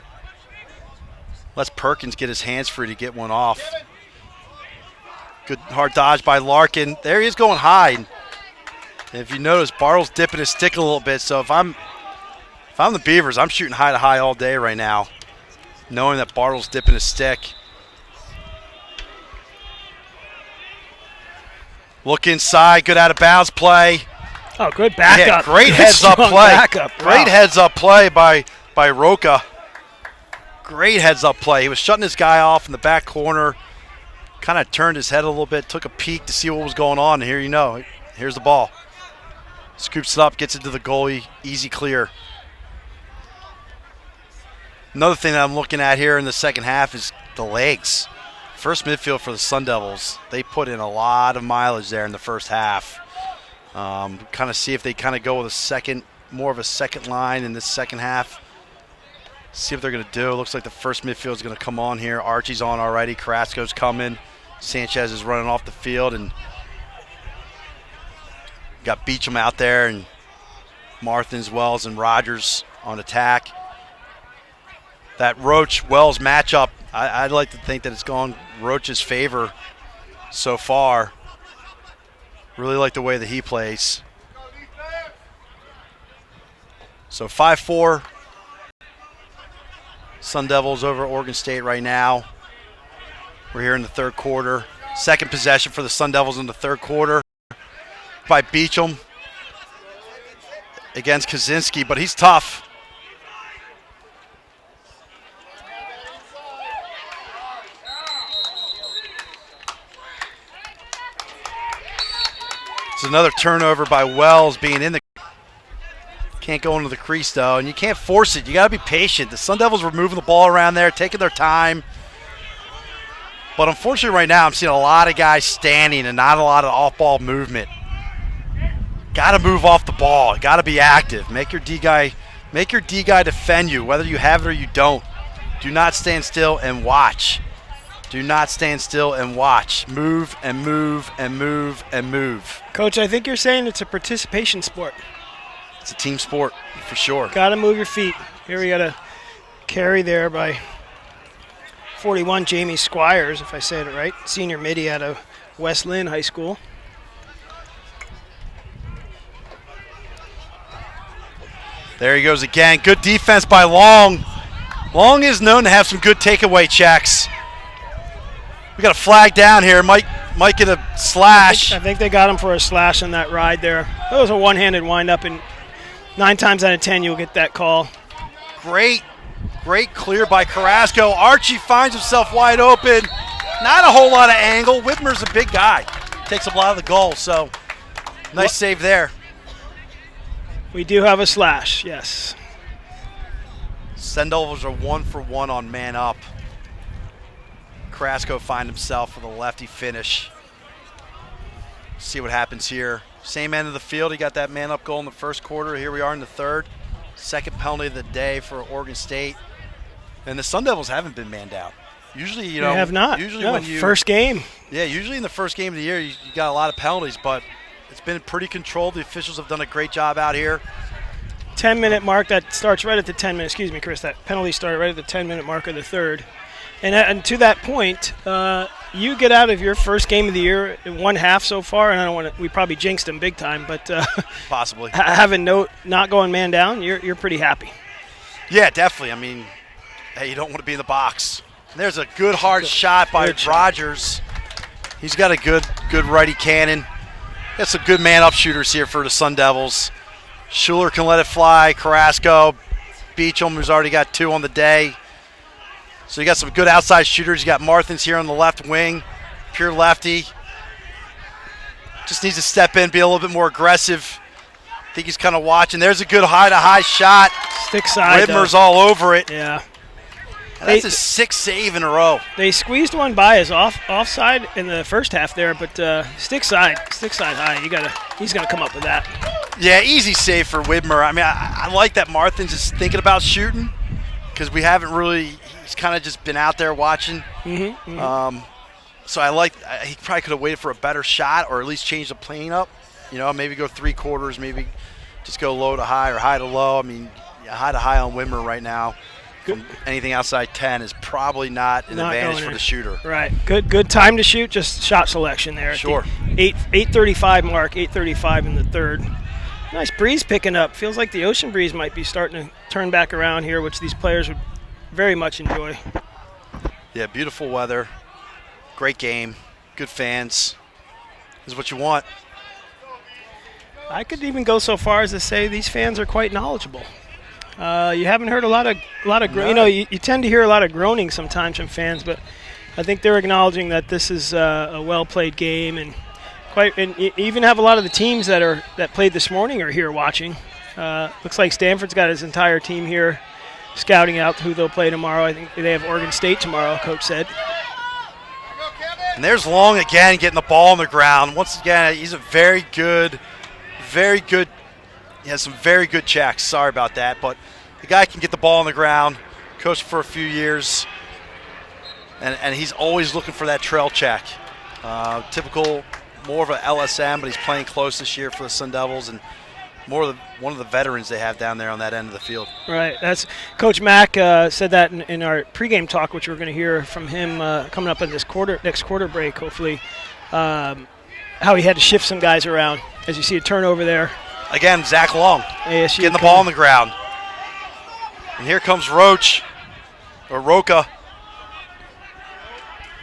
Lets Perkins get his hands free to get one off. Good hard dodge by Larkin. There he is going high. And if you notice, Bartle's dipping his stick a little bit. So if I'm the Beavers, I'm shooting high to high all day right now, knowing that Bartle's dipping his stick. Look inside. Good out of bounds play. Oh, good backup. Yeah, great heads up play. Backup. Wow. Great heads up play by Roca. Great heads up play. He was shutting this guy off in the back corner. Kind of turned his head a little bit, took a peek to see what was going on. And here's the ball. Scoops it up, gets it to the goalie. Easy clear. Another thing that I'm looking at here in the second half is the legs. First midfield for the Sun Devils. They put in a lot of mileage there in the first half. Kind of see if they kind of go with more of a second line in this second half. See what they're going to do. Looks like the first midfield is going to come on here. Archie's on already. Carrasco's coming. Sanchez is running off the field. And got Beecham out there. And Martins, Wells, and Rogers on attack. That Roach-Wells matchup, I'd like to think that it's gone Roach's favor so far. Really like the way that he plays. So 5-4. Sun Devils over Oregon State right now. We're here in the third quarter. Second possession for the Sun Devils in the third quarter by Beecham against Kaczynski, but he's tough. It's another turnover by Wells being in the. Can't go into the crease, though, and you can't force it. You got to be patient. The Sun Devils were moving the ball around there, taking their time. But unfortunately right now I'm seeing a lot of guys standing and not a lot of off-ball movement. Got to move off the ball. Got to be active. Make your D guy defend you, whether you have it or you don't. Do not stand still and watch. Do not stand still and watch. Move and move and move and move. Coach, I think you're saying it's a participation sport. It's a team sport for sure. Got to move your feet. Here we got a carry there by 41 Jamie Squires, if I said it right. Senior midi out of West Lynn High School. There he goes again. Good defense by Long. Long is known to have some good takeaway checks. We got a flag down here. Might get a slash. I think they got him for a slash on that ride there. That was a one-handed wind-up, and 9 times out of 10 you'll get that call. Great clear by Carrasco. Archie finds himself wide open. Not a whole lot of angle. Whitmer's a big guy. Takes up a lot of the goal, so nice save there. We do have a slash, yes. Sun Devils are 1 for 1 on man up. Carrasco find himself with a lefty finish. See what happens here. Same end of the field. He got that man up goal in the first quarter. Here we are in the third. Second penalty of the day for Oregon State. And the Sun Devils haven't been man down. Usually, they have not. Usually no, when you first game. Yeah, usually in the first game of the year you got a lot of penalties, but it's been pretty controlled. The officials have done a great job out here. 10-minute mark. That starts right at the 10-minute. Excuse me, Chris. That penalty started right at the 10-minute mark of the third. And to that point, you get out of your first game of the year in one half so far, and I don't want to. We probably jinxed them big time, but possibly having not going man down, you're pretty happy. Yeah, definitely. I mean, hey, you don't want to be in the box. And there's a good hard shot by Rogers. He's got a good righty cannon. Got some good man up shooters here for the Sun Devils. Schuler can let it fly. Carrasco, Beecham, who's already got 2 on the day. So you got some good outside shooters. You got Martins here on the left wing, pure lefty. Just needs to step in, be a little bit more aggressive. I think he's kind of watching. There's a good high-to-high shot. Stick side. Widmer's all over it. Yeah. And that's his 6th save in a row. They squeezed one by his offside in the first half there, but stick side high. He's gonna come up with that. Yeah, easy save for Widmer. I mean, I like that Martins is thinking about shooting because we haven't really. He's kind of just been out there watching. So I like. He probably could have waited for a better shot or at least change the plane up. You know, maybe go 3 quarters, maybe just go low to high or high to low. I mean, high to high on Widmer right now. Anything outside 10 is probably not an advantage for the shooter. Right. Good time to shoot. Just shot selection there. Sure. 8:35 mark. 8:35 in the third. Nice breeze picking up. Feels like the ocean breeze might be starting to turn back around here, which these players would very much enjoy. Yeah, beautiful weather. Great game. Good fans. This is what you want. I could even go so far as to say these fans are quite knowledgeable. You haven't heard a lot of No. you know, you tend to hear a lot of groaning sometimes from fans, but I think they're acknowledging that this is a well-played game, and you even have a lot of the teams that played this morning are here watching. Looks like Stanford's got his entire team here scouting out who they'll play tomorrow. I think they have Oregon State tomorrow, Coach said. And there's Long again getting the ball on the ground. Once again, he's a very good. He has some very good checks. Sorry about that, but the guy can get the ball on the ground. Coached for a few years, and he's always looking for that trail check. Typical, more of an LSM, but he's playing close this year for the Sun Devils, and one of the veterans they have down there on that end of the field. Right. That's Coach Mack said that in our pregame talk, which we're going to hear from him coming up in this next quarter break, hopefully. How he had to shift some guys around. As you see a turnover there. Again, Zach Long ASU getting the ball on the ground. And here comes Roca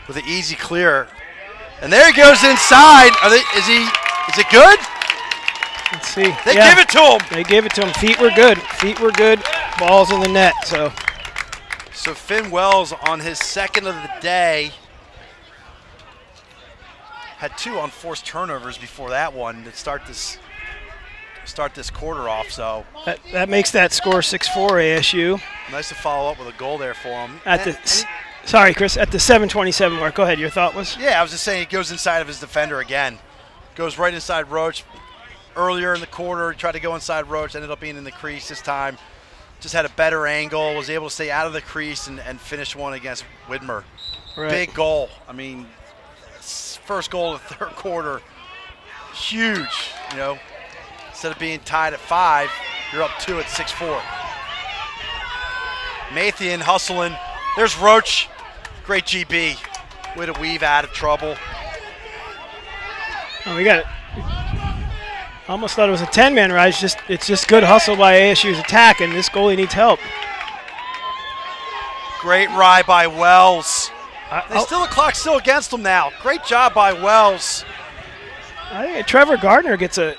with an easy clear. And there he goes inside. Is it good? Let's see. They give it to him. They gave it to him. Feet were good. Ball's in the net. So Finn Wells on his 2nd of the day had 2 unforced turnovers before that one to start this quarter off. So that makes that score 6-4 ASU. Nice to follow up with a goal there for him. Sorry, Chris. At the 7:27 mark. Go ahead. Your thought was? Yeah, I was just saying he goes inside of his defender again. Goes right inside Roach. Earlier in the quarter, he tried to go inside Roach, ended up being in the crease this time. Just had a better angle, was able to stay out of the crease and finish one against Widmer. Right. Big goal. I mean, first goal of the third quarter, huge. You know, instead of being tied at 5, you're up 2 at 6-4. Mathian hustling. There's Roach. Great GB. Way to weave out of trouble. Oh, we got it. Almost thought it was a 10-man ride. It's just good hustle by ASU's attack, and this goalie needs help. Great ride by Wells. The clock's still against them now. Great job by Wells. I think Trevor Gardner gets a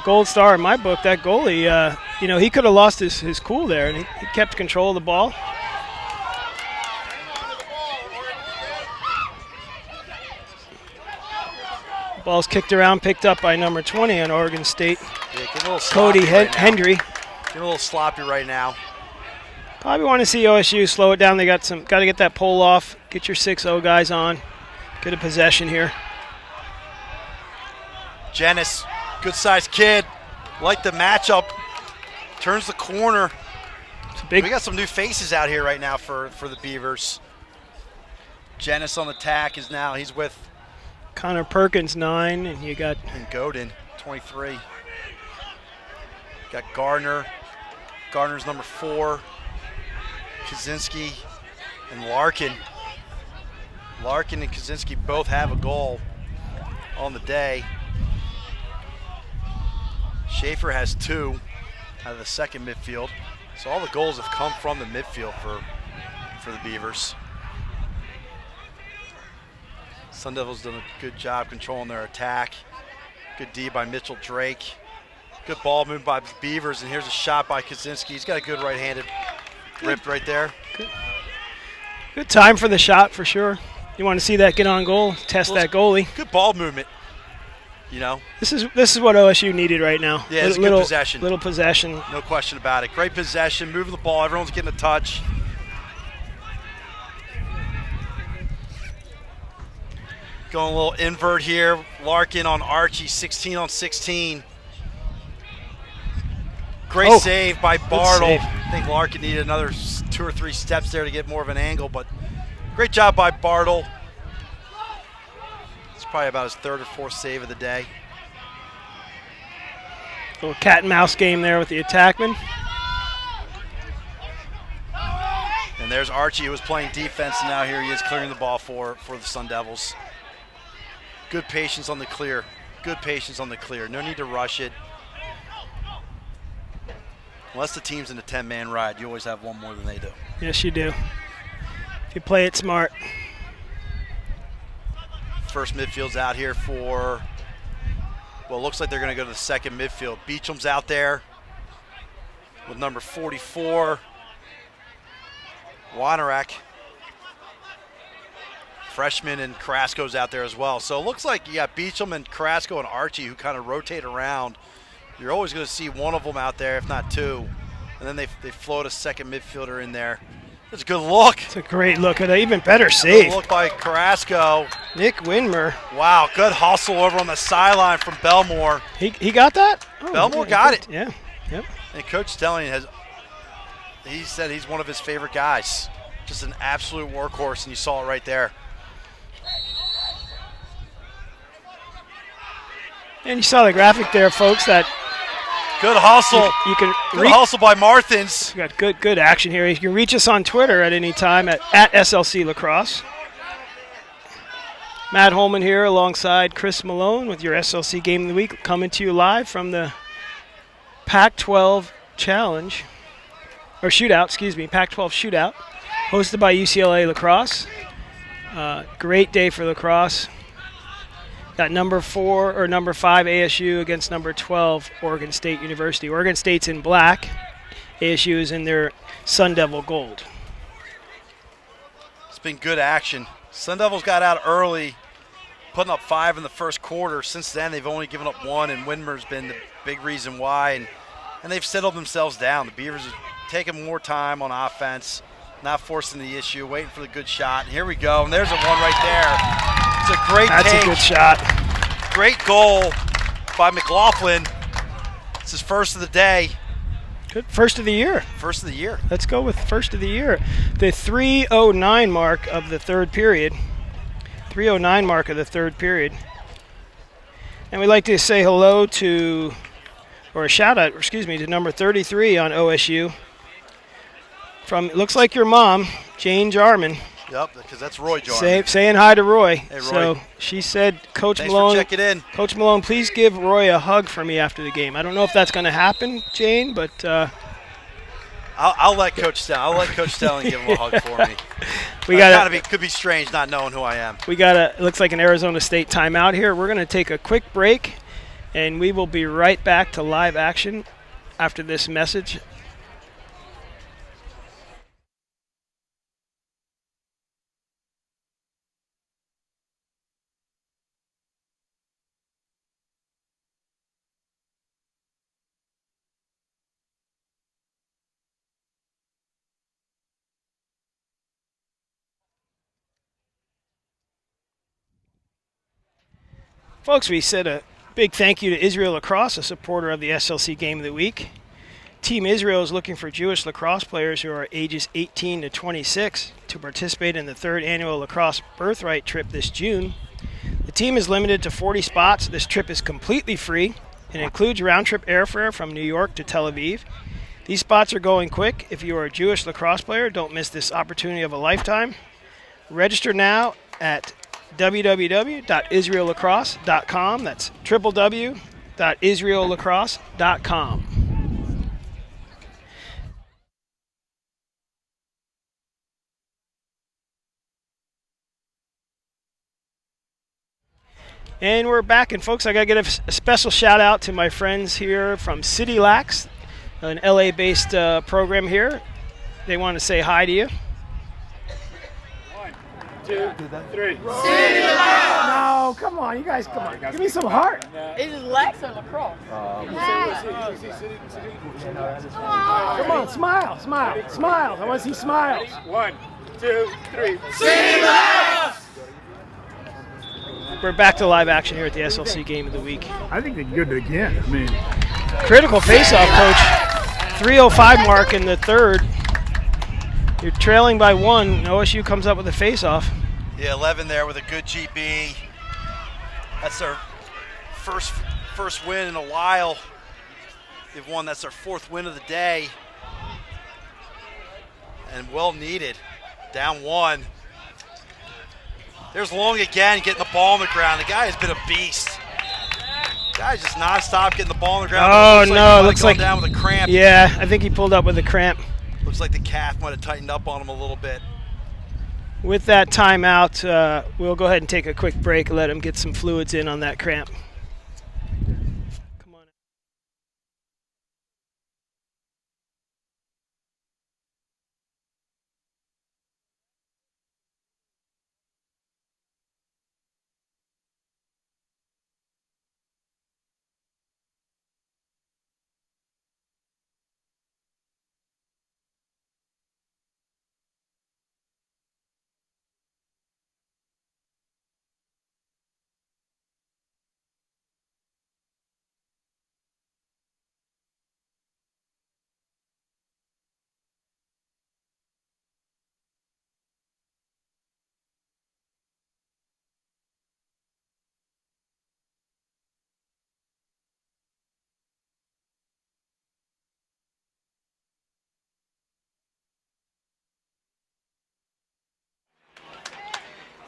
gold star in my book. That goalie, he could have lost his cool there, and he kept control of the ball. Ball's kicked around, picked up by number 20 on Oregon State. Yeah, Cody Hendry. Getting a little sloppy right now. Probably want to see OSU slow it down. They got to get that pull off. Get your 6-0 guys on. Get a possession here. Jennings, good-sized kid. Like the matchup. Turns the corner. We got some new faces out here right now for the Beavers. Jennings on the tack he's with Connor Perkins, 9, and you got... And Godin, 23. Got Gardner. Gardner's number 4. Kaczynski and Larkin. Larkin and Kaczynski both have a goal on the day. Schaefer has 2 out of the second midfield. So all the goals have come from the midfield for the Beavers. Sun Devils done a good job controlling their attack. Good D by Mitchell Drake. Good ball moved by the Beavers, and here's a shot by Kaczynski. He's got a good right-handed rip right there. Good. Good time for the shot for sure. You want to see that get on goal, test that goalie. Good ball movement. You know, This is what OSU needed right now. Yeah, it's a good possession. Little possession. No question about it. Great possession, moving the ball. Everyone's getting a touch. Going a little invert here. Larkin on Archie, 16 on 16. Great save by Bartle. save. I think Larkin needed another 2 or 3 steps there to get more of an angle, but great job by Bartle. It's probably about his 3rd or 4th save of the day. Little cat and mouse game there with the attackman. And there's Archie, who was playing defense, and now here he is clearing the ball for the Sun Devils. Good patience on the clear. Good patience on the clear. No need to rush it. Unless the team's in a 10-man ride, you always have one more than they do. Yes, you do. If you play it smart. First midfield's out here for, well, it looks like they're going to go to the second midfield. Beecham's out there with number 44. Wanarak. Freshman, and Carrasco's out there as well. So it looks like you got Beecham and Carrasco and Archie who kind of rotate around. You're always going to see one of them out there, if not 2. And then they float a second midfielder in there. It's a good look. It's a great look at an even better save. Good look by Carrasco. Nick Winmer. Wow, good hustle over on the sideline from Belmore. He got that? Oh, Belmore got it. Yeah. Yep. And Coach Stelling he said he's one of his favorite guys. Just an absolute workhorse, and you saw it right there. And you saw the graphic there, folks, that Good hustle. you can Good hustle by Martins. We got good action here. You can reach us on Twitter at any time at SLC Lacrosse. Matt Holman here alongside Chris Malone with your SLC Game of the Week, coming to you live from the Pac-12 Challenge, or Shootout, excuse me, Pac-12 Shootout, hosted by UCLA Lacrosse. Great day for lacrosse. Got number 4 or number 5 ASU against number 12 Oregon State University. Oregon State's in black. ASU is in their Sun Devil gold. It's been good action. Sun Devils got out early, putting up 5 in the first quarter. Since then, they've only given up 1, and Widmer's been the big reason why. And they've settled themselves down. The Beavers are taking more time on offense, not forcing the issue, waiting for the good shot. And here we go, and there's a one right there. It's a great take. That's a good shot. Great goal by McLaughlin. It's his first of the day. Good. First of the year. First of the year. Let's go with first of the year. The 3:09 mark of the third period. 3:09 mark of the third period. And we'd like to say hello to, or a shout out, to number 33 on OSU. From, it looks like your mom, Jane Jarman. Yep, because that's Roy Jarman. Saying hi to Roy. Hey, Roy. So she said, Coach Thanks Malone, for checking in. Coach Malone, please give Roy a hug for me after the game. I don't know if that's going to happen, Jane, but I'll let Coach Stelling. I'll let Coach Stelling give him a hug for me. Could be strange not knowing who I am. We got it looks like an Arizona State timeout here. We're going to take a quick break, and we will be right back to live action after this message. Folks, we said a big thank you to Israel Lacrosse, a supporter of the SLC Game of the Week. Team Israel is looking for Jewish lacrosse players who are ages 18 to 26 to participate in the 3rd annual lacrosse birthright trip this June. The team is limited to 40 spots. This trip is completely free and includes round-trip airfare from New York to Tel Aviv. These spots are going quick. If you are a Jewish lacrosse player, don't miss this opportunity of a lifetime. Register now at www.israellacrosse.com. That's www.israellacrosse.com. And we're back, and folks, I got to give a special shout out to my friends here from City Lax, an LA-based program here. They want to say hi to you. 2, 3. No, come on, you guys, come on. Give me some heart. Is it Lex or lacrosse? Come on, smile, smile, smiles. I want to see smiles. 1, 2, 3. We're back to live action here at the SLC Game of the Week. I think they did it again. I mean, Critical face-off, Coach. 3:05 mark in the third. You're trailing by 1. OSU comes up with a face-off. Yeah, 11 there with a good GB. That's their first win in a while. They've won. That's their 4th win of the day. And well needed. Down 1. There's Long again, getting the ball on the ground. The guy has been a beast. The guy's just nonstop getting the ball on the ground. Oh, no, Looks like down with a cramp. Yeah, I think he pulled up with a cramp. Looks like the calf might have tightened up on him a little bit. With that timeout, we'll go ahead and take a quick break and let him get some fluids in on that cramp. Come on.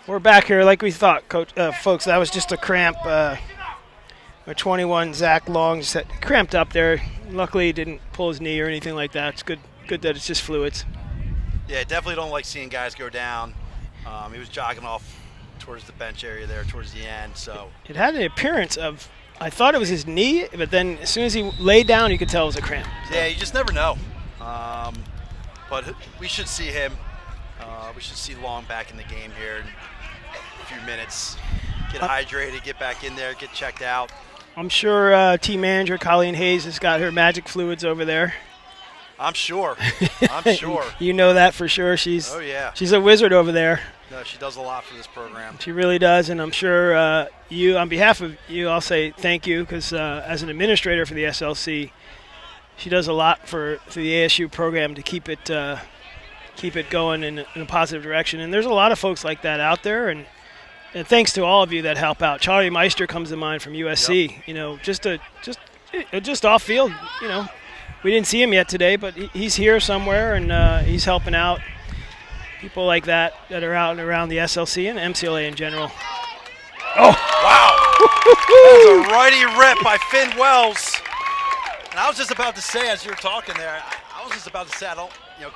We're back here like we thought, Coach. Folks, that was just a cramp. Our 21, Zach Long, just cramped up there. Luckily, he didn't pull his knee or anything like that. It's good that it's just fluids. Yeah, definitely don't like seeing guys go down. He was jogging off towards the bench area there, towards the end. So it had an appearance of, I thought it was his knee, but then as soon as he laid down, you could tell it was a cramp. Yeah, you just never know. But we should see him. We should see Long back in the game here in a few minutes. Get hydrated, get back in there, get checked out. I'm sure team manager Colleen Hayes has got her magic fluids over there. I'm sure. I'm sure. You know that for sure. She's a wizard over there. No, she does a lot for this program. She really does, and I'm sure you, on behalf of you, I'll say thank you because as an administrator for the SLC, she does a lot for the ASU program to keep it going in a positive direction. And there's a lot of folks like that out there, and thanks to all of you that help out. Charlie Meister comes to mind from USC. Yep. You know, just off field. You know, we didn't see him yet today, but he's here somewhere, and he's helping out people like that are out and around the SLC and MCLA in general. Oh, wow. That was a righty rip by Finn Wells. And I was just about to say, as you were talking there, I was just about to say,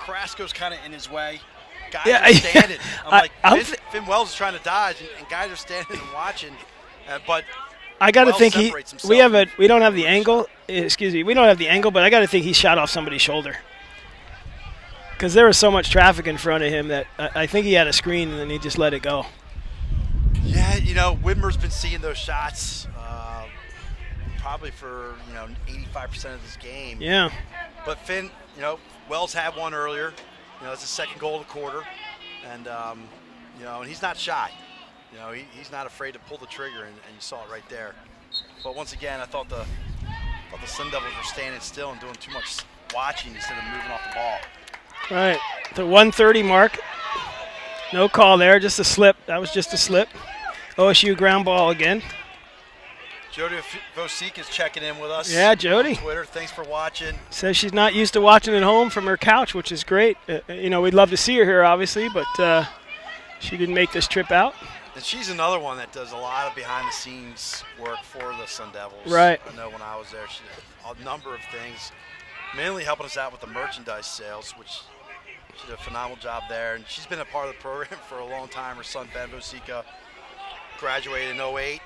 Carrasco's kind of in his way. Guys are standing. Finn Wells is trying to dodge, and guys are standing and watching. But I got to think we don't have the angle. Excuse me, we don't have the angle, but I got to think he shot off somebody's shoulder because there was so much traffic in front of him that I think he had a screen and then he just let it go. Yeah, Widmer's been seeing those shots probably for 85% of this game. Yeah. But Finn, Wells had one earlier. It's his second goal of the quarter, and and he's not shy. He's not afraid to pull the trigger, and you saw it right there. But once again, I thought the Sun Devils were standing still and doing too much watching instead of moving off the ball. Right, the 1:30 mark. No call there, just a slip. That was just a slip. OSU ground ball again. Jody Vosik is checking in with us. Yeah, Jody. On Twitter, thanks for watching. Says she's not used to watching at home from her couch, which is great. We'd love to see her here, obviously, but she didn't make this trip out. And she's another one that does a lot of behind-the-scenes work for the Sun Devils. Right. I know when I was there, she did a number of things, mainly helping us out with the merchandise sales, which she did a phenomenal job there. And she's been a part of the program for a long time. Her son, Ben Vosika, graduated in 2008.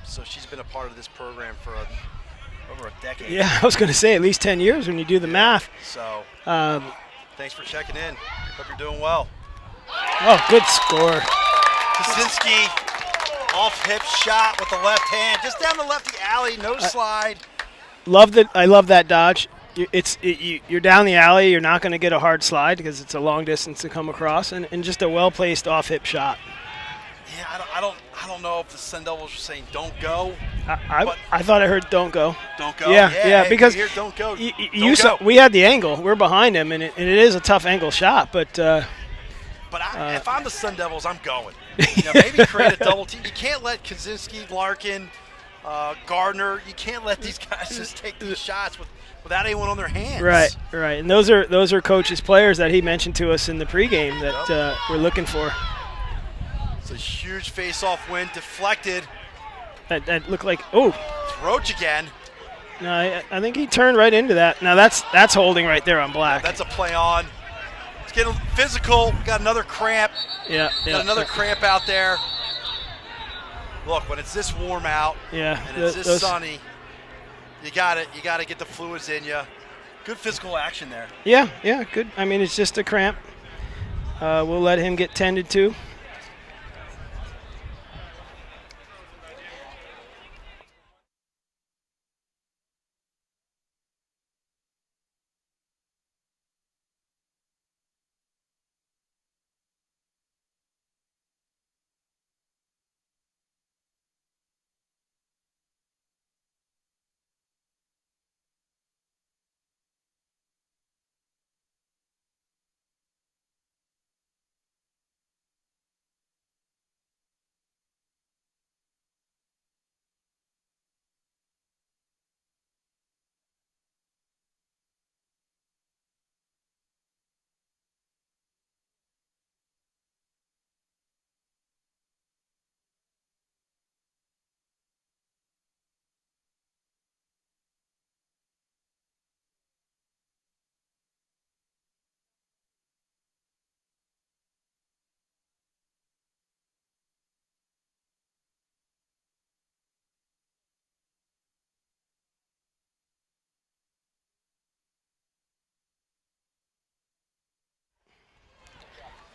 So she's been a part of this program for over a decade. Yeah, I was going to say at least 10 years when you do the math. So thanks for checking in. Hope you're doing well. Oh, good score. Kaczynski off hip shot with the left hand, just down the lefty alley, no slide. I love that dodge. You're down the alley. You're not going to get a hard slide because it's a long distance to come across, and just a well-placed off-hip shot. Yeah, I don't know if the Sun Devils are saying don't go. I thought I heard don't go. Don't go. Yeah, hey, because here, don't go. You saw we had the angle. We're behind him, and it is a tough angle shot. But if I'm the Sun Devils, I'm going. Maybe create a double team. You can't let Kaczynski, Larkin, Gardner. You can't let these guys just take these shots without anyone on their hands. Right. And those are coach's players that he mentioned to us in the pregame that we're looking for. It's a huge face-off win, deflected. That looked like it's Roach again. No, I think he turned right into that. Now that's holding right there on Black. Yeah, that's a play on. It's getting physical. We got another cramp. Got another cramp out there. Look, when it's this warm out and it's this sunny, you got it. You got to get the fluids in you. Good physical action there. Yeah, good. I mean, it's just a cramp. We'll let him get tended to.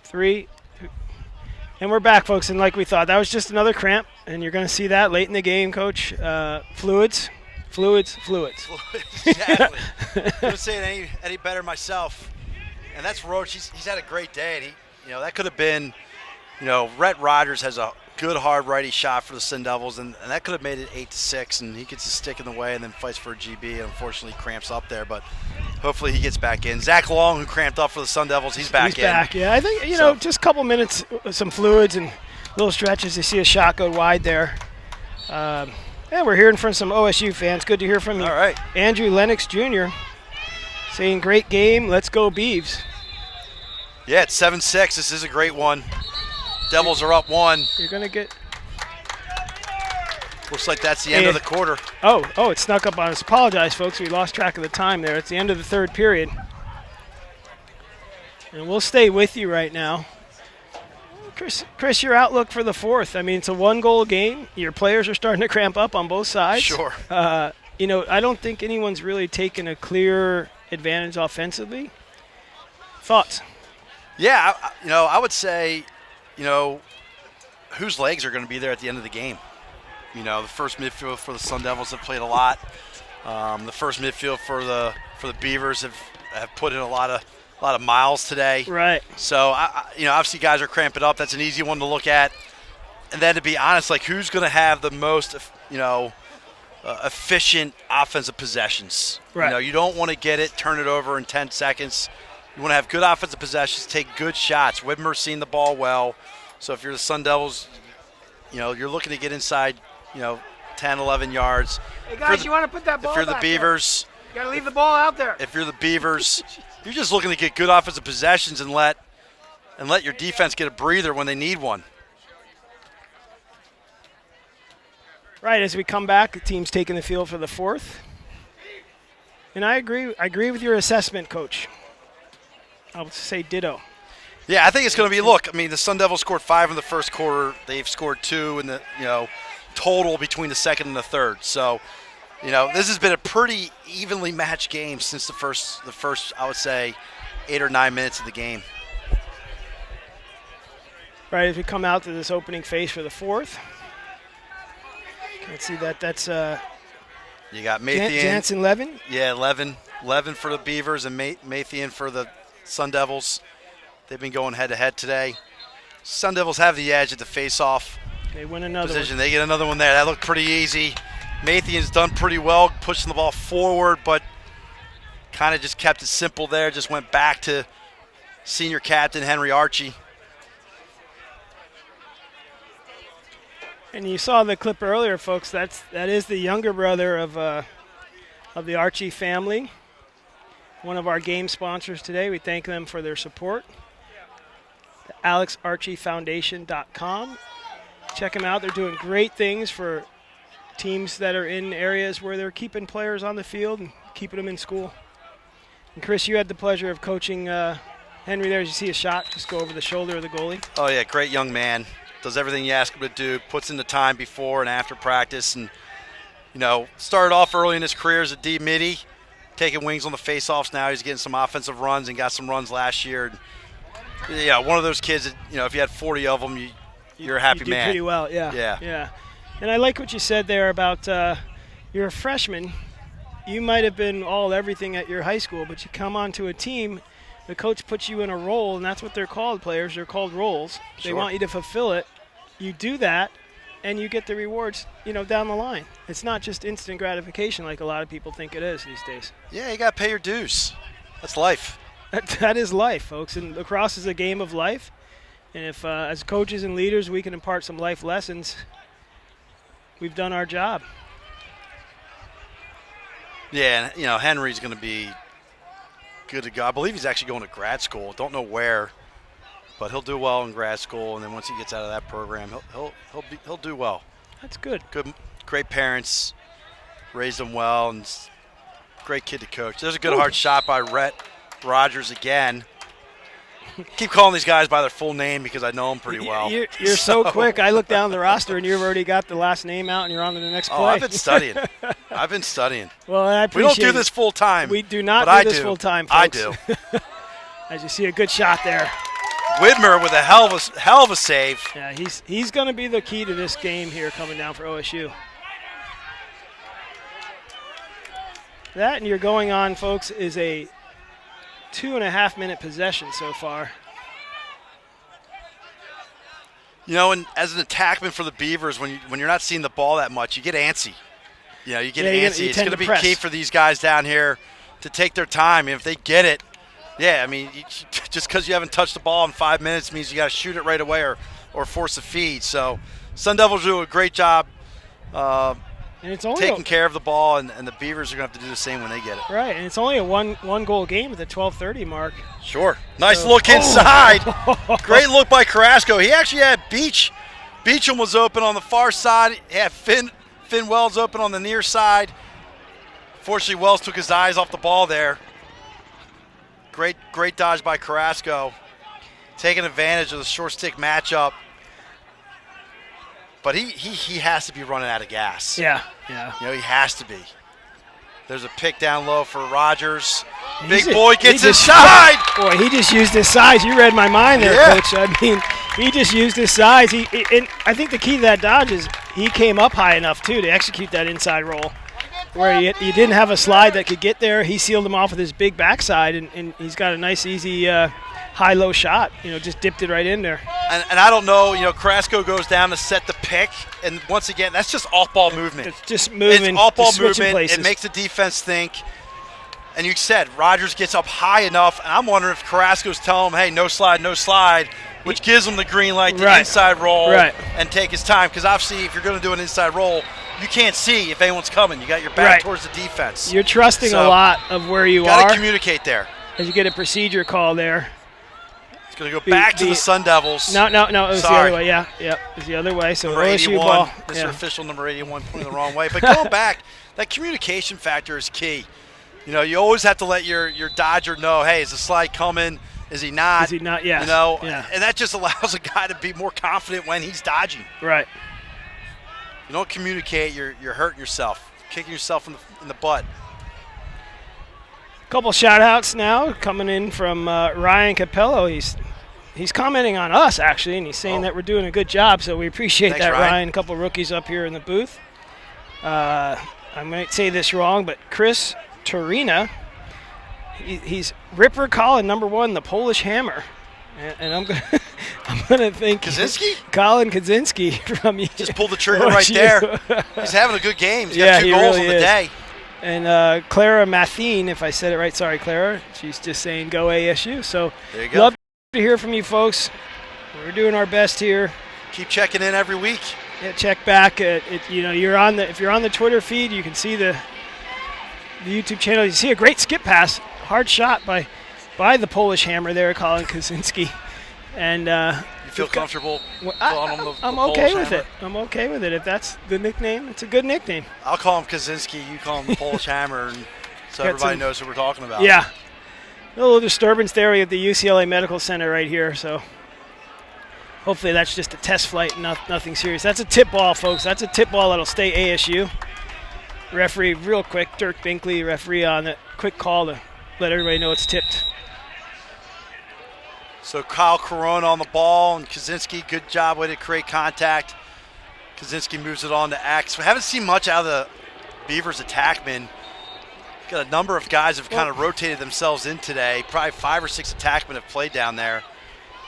Three. And we're back, folks, and like we thought, that was just another cramp, and you're going to see that late in the game, Coach. Fluids. Exactly. Couldn't say it any better myself. And that's Roach. He's had a great day. And that could have been, Rhett Rogers has a good hard righty shot for the Sun Devils, and that could have made it 8-6, and he gets a stick in the way and then fights for a GB, and unfortunately cramps up there, but hopefully he gets back in. Zach Long, who cramped up for the Sun Devils, he's back in. He's back, yeah. I think, just a couple minutes, some fluids and little stretches. You see a shot go wide there. And we're hearing from some OSU fans. Good to hear from you. All right. Andrew Lennox Jr. saying, great game. Let's go, Beavs. Yeah, it's 7-6. This is a great one. Devils are up 1. You're going to get... Looks like that's the end of the quarter. Oh, it snuck up on us. Apologize, folks. We lost track of the time there. It's the end of the third period. And we'll stay with you right now. Chris, your outlook for the fourth. I mean, it's a one-goal game. Your players are starting to cramp up on both sides. Sure. I don't think anyone's really taken a clear advantage offensively. Thoughts? Yeah, I would say, whose legs are going to be there at the end of the game. The first midfield for the Sun Devils have played a lot. The first midfield for the Beavers have put in a lot of miles today. Right. So obviously guys are cramping up. That's an easy one to look at. And then to be honest, like who's going to have the most efficient offensive possessions? Right. You don't want to get it, turn it over in 10 seconds. You want to have good offensive possessions, take good shots. Widmer's seen the ball well. So if you're the Sun Devils, you're looking to get inside 10, 11 yards. Hey, guys, you want to put that ball If you're the back Beavers. You got to leave the ball out there. If you're the Beavers, you're just looking to get good offensive possessions and let your defense get a breather when they need one. Right, as we come back, the team's taking the field for the fourth. And I agree with your assessment, Coach. I would say ditto. Yeah, I think it's going to be, the Sun Devils scored 5 in the first quarter. They've scored 2 in the, total between the second and the third. So, this has been a pretty evenly matched game since the first I would say, 8 or 9 minutes of the game. right as we come out to this opening phase for the fourth. Can't see that. That's You got Mathian. Jansen Levin. Yeah, Levin for the Beavers and Mathian for the Sun Devils. They've been going head-to-head today. Sun Devils have the edge at the face-off They win another position. one. They get another one there. That looked pretty easy. Mathian's done pretty well pushing the ball forward, but kind of just kept it simple there. Just went back to senior captain Henry Archie. And you saw the clip earlier, folks. That is the younger brother of the Archie family. One of our game sponsors today. We thank them for their support. The AlexArchieFoundation.com. Check them out. They're doing great things for teams that are in areas where they're keeping players on the field and keeping them in school. And Chris, you had the pleasure of coaching Henry there. As you see a shot just go over the shoulder of the goalie. Oh, yeah, great young man. Does everything you ask him to do, puts in the time before and after practice. And, you know, started off early in his career as a D midi, taking wings on the faceoffs. Now he's getting some offensive runs and got some runs last year. And, yeah, one of those kids that, you know, if you had 40 of them, you're a happy you do man. Pretty well, yeah. And I like what you said there about you're a freshman. You might have been all everything at your high school, but you come onto a team, the coach puts you in a role, and that's what they're called, players. They're called roles. They want you to fulfill it. You do that, and you get the rewards, you know, down the line. It's not just instant gratification like a lot of people think it is these days. Yeah, you got to pay your dues. That's life. That is life, folks, and lacrosse is a game of life. And if, as coaches and leaders, we can impart some life lessons, we've done our job. Yeah, and, you know, Henry's going to be good to go. I believe he's actually going to grad school. Don't know where, but he'll do well in grad school. And then once he gets out of that program, he'll do well. That's good. Good, great parents, raised him well, and great kid to coach. There's a good hard shot by Rhett Rogers again. Keep calling these guys by their full name because I know them pretty well. You're so quick. I look down the roster, and you've already got the last name out, and you're on to the next play. Oh, I've been studying. Well, I We don't appreciate do this full time. We do not but do this full time, folks. I do. As you see, a good shot there. Widmer with a hell of a save. Yeah, he's going to be the key to this game here coming down for OSU. That, and you're going on, folks, is a 2.5-minute possession so far. You know, and as an attackman for the Beavers, when you're not seeing the ball that much, you get antsy. You know, you get antsy. It's going to be key for these guys down here to take their time. And if they get it, yeah, I mean, just because you haven't touched the ball in 5 minutes means you got to shoot it right away or force a feed. So Sun Devils do a great job and it's only taking care of the ball, and the Beavers are going to have to do the same when they get it. Right, and it's only a one-goal game at the 12:30 mark. Sure. Nice look inside. Great look by Carrasco. He actually had Beecham was open on the far side. He had Finn Wells open on the near side. Fortunately, Wells took his eyes off the ball there. Great dodge by Carrasco. Taking advantage of the short stick matchup. But he has to be running out of gas. Yeah. You know, he has to be. There's a pick down low for Rogers. Big boy gets inside. Boy, he just used his size. You read my mind there, Coach. I mean, he just used his size. And I think the key to that dodge is he came up high enough, too, to execute that inside roll. Where he didn't have a slide that could get there. He sealed him off with his big backside, and he's got a nice, easy high-low shot. You know, just dipped it right in there. And I don't know, you know, Carrasco goes down to set the pick, and once again, that's just off-ball movement. It's just moving. It's off-ball movement. Places. It makes the defense think. And you said Rogers gets up high enough, and I'm wondering if Carrasco's telling him, hey, no slide, which gives him the green light to inside roll and take his time. Because obviously, if you're going to do an inside roll, you can't see if anyone's coming. You got your back towards the defense. You're trusting a lot of where you are. Got to communicate there. As you get a procedure call there. It's going to go back to the Sun Devils. No, it was the other way. Yeah, it was the other way. So number OSU 81, ball. Mr. Official number 81 pointing the wrong way. But going back, that communication factor is key. You know, you always have to let your dodger know, hey, is the slide coming? Is he not? Is he not? Yes. You know, and that just allows a guy to be more confident when he's dodging. Right. You don't communicate, you're hurting yourself, kicking yourself in the butt. Couple shout-outs now coming in from Ryan Capello. he's commenting on us, actually, and he's saying that we're doing a good job, so we appreciate Thanks, that, Ryan. Ryan. A couple rookies up here in the booth. I might say this wrong, but Chris Turina, he's Ripper Colin, #1, the Polish Hammer. And I'm gonna think Kaczynski? Colin Kaczynski from Just pulled the trigger right there. He's having a good game. He's got 2 he goals really on the is. day. And Clara Mathine, if I said it right, sorry, Clara. She's just saying go ASU. So There you go. love to hear from you folks. We're doing our best here. Keep checking in every week. Yeah, check back. If you're on the Twitter feed, you can see the YouTube channel. You see a great skip pass, hard shot by the Polish Hammer there, Colin Kaczynski. And You feel comfortable calling him the I'm Polish okay with Hammer? it. I'm okay with it. If that's the nickname, it's a good nickname. I'll call him Kaczynski. You call him the Polish Hammer, and so Got everybody some- knows who we're talking about. Yeah. A little disturbance there at the UCLA Medical Center right here. So hopefully that's just a test flight, nothing serious. That's a tip ball, folks. That's a tip ball that'll stay ASU. Referee, real quick, Dirk Binkley, referee on the quick call to let everybody know it's tipped. So Kyle Corona on the ball, and Kaczynski, good job, way to create contact. Kaczynski moves it on to X. We haven't seen much out of the Beavers attackmen. Got a number of guys have kind of rotated themselves in today. Probably 5 or 6 attackmen have played down there.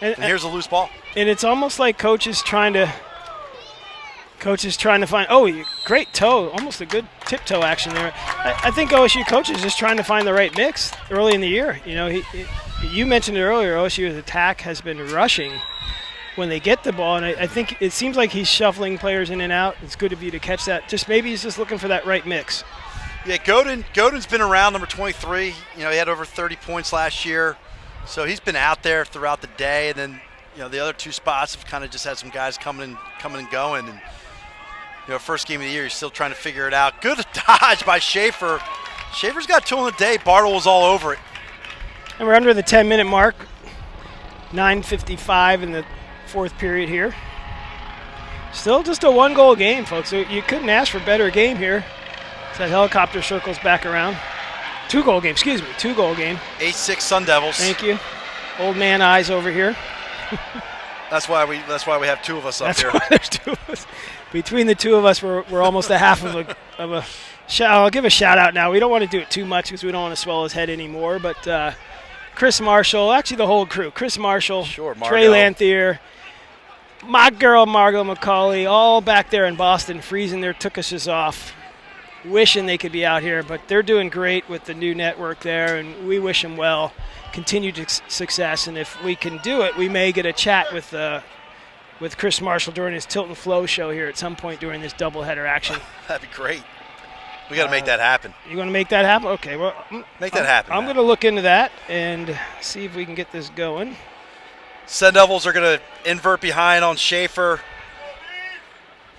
And here's a loose ball. And it's almost like coaches trying to find, great toe, almost a good tiptoe action there. I think OSU coaches just trying to find the right mix early in the year. You know, you mentioned it earlier, OSU's attack has been rushing when they get the ball, and I think it seems like he's shuffling players in and out. It's good of you to catch that. Just maybe he's just looking for that right mix. Yeah, Godin's been around, number 23. You know, he had over 30 points last year. So he's been out there throughout the day, and then, you know, the other 2 spots have kind of just had some guys coming and going. And, you know, first game of the year, he's still trying to figure it out. Good dodge by Schaefer. Schaefer's got 2 on the day. Bartle was all over it. And we're under the 10-minute mark. 9:55 in the 4th period here. Still just a 1-goal game, folks. So you couldn't ask for a better game here. So that helicopter circles back around. 2-goal game, 2-goal game. 8-6 Sun Devils. Thank you. Old man eyes over here. That's why we have 2 of us up That's here. why there's 2 of us. Between the 2 of us, we're almost a half of a shout. I'll give a shout out now. We don't want to do it too much because we don't want to swell his head anymore. But Chris Marshall, actually the whole crew, Chris Marshall, Sure, Trey Margot. Lanthier, my girl Margot McCauley, all back there in Boston, freezing their tukuses off, wishing they could be out here. But they're doing great with the new network there, and we wish them well, continued success. And if we can do it, we may get a chat with Chris Marshall during his Tilt and Flow show here at some point during this doubleheader action. That'd be great. We got to make that happen. You want to make that happen? Okay, well, Make that happen. I'm Matt. going to look into that and see if we can get this going. Sun Devils are going to invert behind on Schaefer.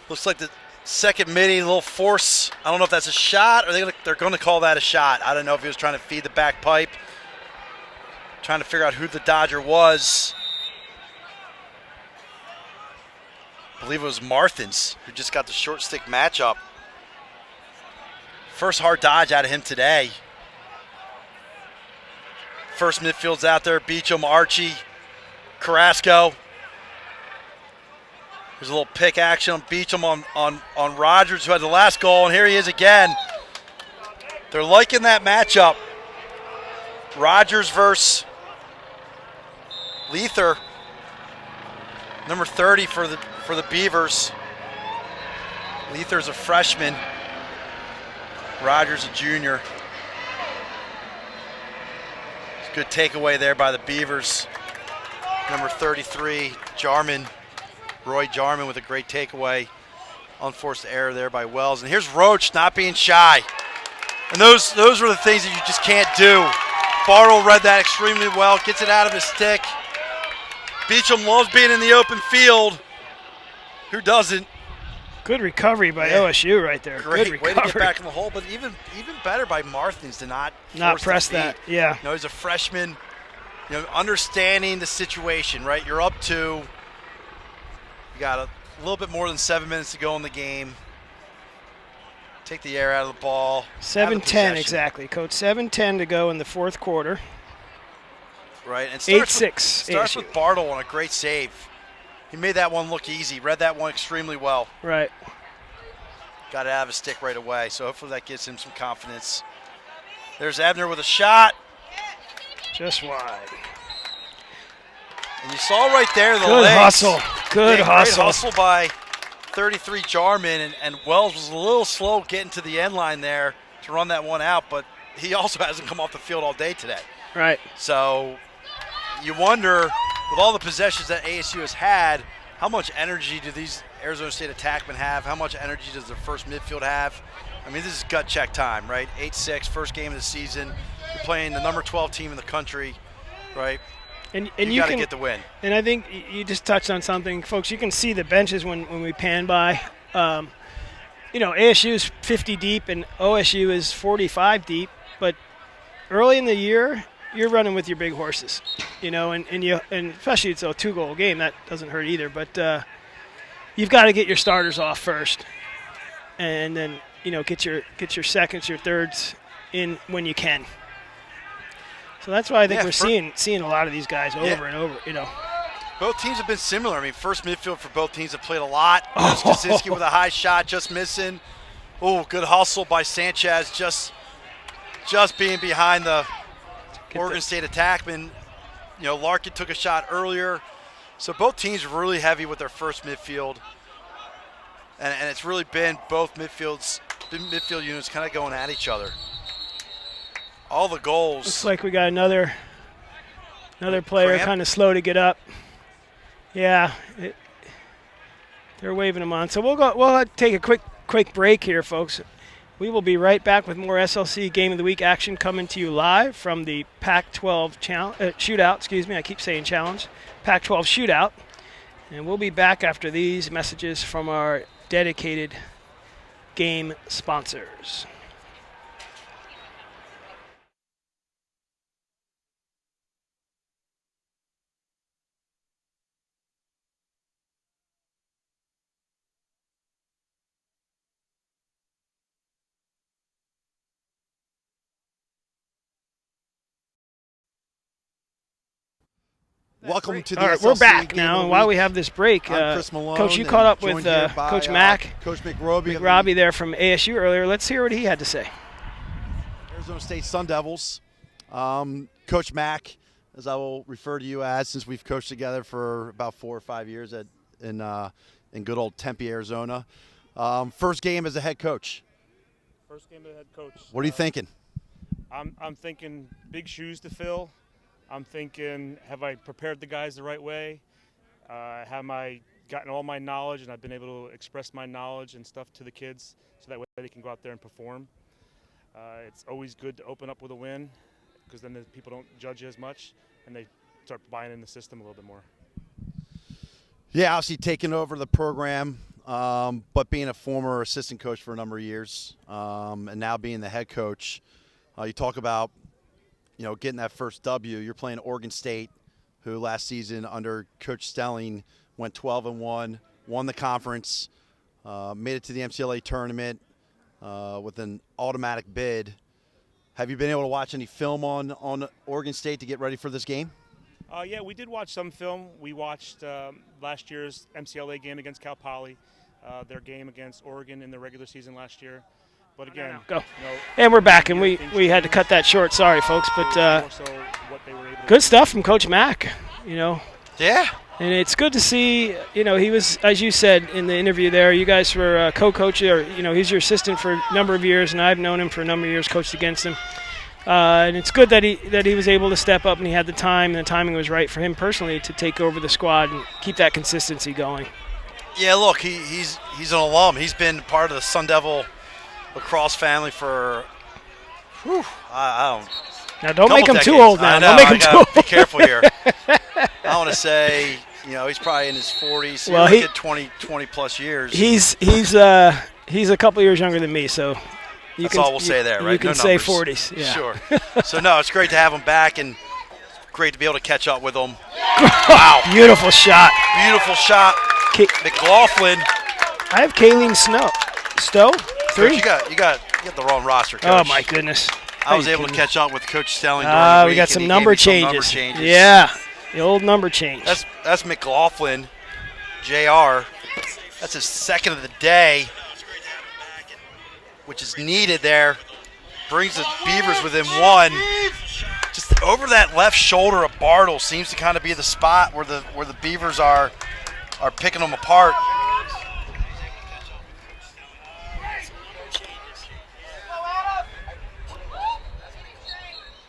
Looks like the second midi, a little force. I don't know if that's a shot or they're going to call that a shot. I don't know if he was trying to feed the back pipe. Trying to figure out who the Dodger was. I believe it was Marthins who just got the short stick matchup. First hard dodge out of him today. First midfield's out there. Beecham, Archie, Carrasco. There's a little pick action on Beecham on Rogers, who had the last goal, and here he is again. They're liking that matchup. Rogers versus Leather, number 30 for the Beavers. Leather's a freshman. Rogers a junior. It's a good takeaway there by the Beavers. Number 33, Jarman. Roy Jarman with a great takeaway. Unforced error there by Wells. And here's Roach not being shy. And those were the things that you just can't do. Bartle read that extremely well, gets it out of his stick. Beecham loves being in the open field. Who doesn't? Good recovery by OSU right there. Great Good way recovery. to get back in the hole, but even better by Marthins to not force press the feet. that. Yeah. You know, he's a freshman. You know, understanding the situation, right? You're up 2. You got a little bit more than 7 minutes to go in the game. Take the air out of the ball. 7:10 exactly, Coach. 7:10 to go in the 4th quarter. right? And 8-6. Starts with Bartle on a great save. He made that one look easy. Read that one extremely well. Right. Got it out of his stick right away. So hopefully that gives him some confidence. There's Abner with a shot. Just wide. And you saw right there the Good legs. hustle. Good Great hustle. hustle by 33 Jarman, and Wells was a little slow getting to the end line there to run that one out, but he also hasn't come off the field all day today. Right. So you wonder, with all the possessions that ASU has had, how much energy do these Arizona State attackmen have? How much energy does their first midfield have? I mean, this is gut check time, right? 8-6, first game of the season. You're playing the number 12 team in the country, right? And you got to get the win. And I think you just touched on something, folks. You can see the benches when we pan by. ASU is 50 deep and OSU is 45 deep. But early in the year, you're running with your big horses, and especially it's a 2-goal game. That doesn't hurt either. But you've got to get your starters off first, and then get your seconds, your thirds in when you can. So that's why I think we're seeing a lot of these guys over and over. Both teams have been similar. I mean, first midfield for both teams have played a lot. There's Kaczynski with a high shot, just missing. Oh, good hustle by Sanchez, just being behind the Oregon State attackman. Larkin took a shot earlier. So both teams are really heavy with their first midfield. And it's really been both midfield units kind of going at each other. All the goals. Looks like we got another player kind of slow to get up. Yeah, they're waving him on. So we'll take a quick break here, folks. We will be right back with more SLC Game of the Week action coming to you live from the Pac-12 shootout. Excuse me, I keep saying challenge. Pac-12 shootout. And we'll be back after these messages from our dedicated game sponsors. Welcome to the All right, SLC we're back Game now. of the And while we Week. have this break, I'm Chris Malone, Coach, you caught up with joined here by, Coach Mack, Coach McRobbie. Robbie there from ASU earlier. Let's hear what he had to say. Arizona State Sun Devils. Coach Mack, as I will refer to you as, since we've coached together for about 4 or 5 years in good old Tempe, Arizona. First game as a head coach. First game as a head coach. What are you thinking? I'm thinking big shoes to fill. I'm thinking, have I prepared the guys the right way? Have I gotten all my knowledge and I've been able to express my knowledge and stuff to the kids so that way they can go out there and perform? It's always good to open up with a win because then the people don't judge you as much and they start buying in the system a little bit more. Yeah, obviously taking over the program, but being a former assistant coach for a number of years and now being the head coach, you talk about getting that first W. You're playing Oregon State, who last season under Coach Stelling went 12-1, won the conference, made it to the MCLA tournament with an automatic bid. Have you been able to watch any film on Oregon State to get ready for this game? Yeah, we did watch some film. We watched last year's MCLA game against Cal Poly, their game against Oregon in the regular season last year. But again, go. And we're back, and we had to cut that short. Sorry, folks, but good stuff from Coach Mack. Yeah. And it's good to see. He was, as you said in the interview there, you guys were co-coach, or he's your assistant for a number of years, and I've known him for a number of years, coached against him. And it's good that he was able to step up and he had the time, and the timing was right for him personally to take over the squad and keep that consistency going. Yeah, look, he's an alum. He's been part of the Sun Devil lacrosse family for, I don't. Now don't make him decades. too old now. I know, Don't make him too old. Be careful here. I want to say, he's probably in his 40s. Well, he 20 plus years. He's a couple years younger than me, so that's all we'll say there, right? You can no say numbers. 40s. Yeah. Sure. So no, it's great to have him back and great to be able to catch up with him. Wow. Beautiful shot. Beautiful shot. McLaughlin. I have Kayleen Stowe. 3? Coach, you got the wrong roster, Coach. Oh my goodness. I was able to catch up with Coach Stelling during the week. We got and some he number gave me some changes. number changes. Yeah, the old number change. That's McLaughlin, JR. That's his second of the day, which is needed there. Brings the Beavers within one. Just over that left shoulder of Bartle seems to kind of be the spot where the Beavers are picking them apart.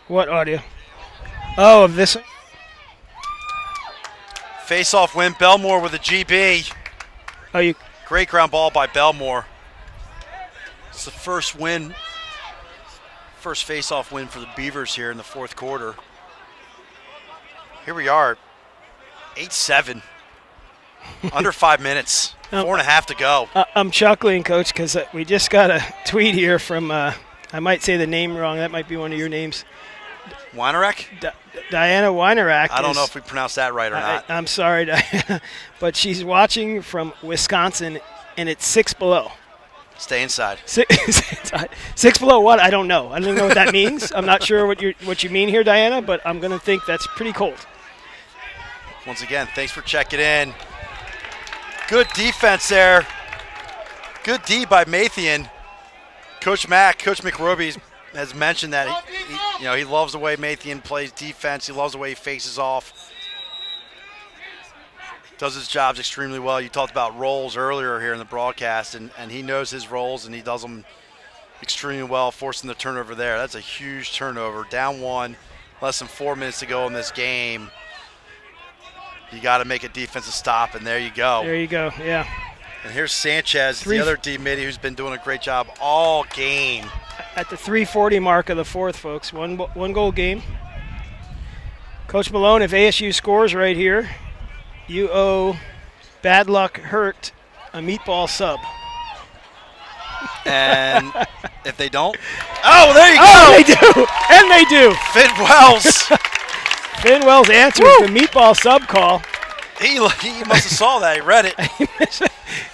What audio? Oh, of this one? Face-off win, Belmore with a GB. Oh, you. Great ground ball by Belmore. It's the first win, first face-off win for the Beavers here in the fourth quarter. Here we are, 8-7, under 5 minutes, 4.5 to go. I'm chuckling, Coach, because we just got a tweet here from, I might say the name wrong. That might be one of your names. Weinerach? Diana Weinerach. I don't know if we pronounced that right or not. I'm sorry, Diana, but she's watching from Wisconsin, and it's 6 below. Stay inside. 6 below what? I don't know. I don't know what that means. I'm not sure what you mean here, Diana, but I'm going to think that's pretty cold. Once again, thanks for checking in. Good defense there. Good D by Mathian. Coach McRoby has mentioned that he loves the way Mathian plays defense. He loves the way he faces off. Does his jobs extremely well. You talked about roles earlier here in the broadcast, and he knows his roles, and he does them extremely well, forcing the turnover there. That's a huge turnover. Down one, less than 4 minutes to go in this game. You got to make a defensive stop, and there you go. There you go, yeah. And here's Sanchez, the other D-midi, who's been doing a great job all game. At the 3:40 mark of the fourth, folks, one goal game. Coach Malone, if ASU scores right here, you owe Bad Luck Hurt a meatball sub. And if they don't, oh, there you go. Oh, they do, and they do. Finn Wells. Finn Wells answers the meatball sub call. He must have saw that. He read it.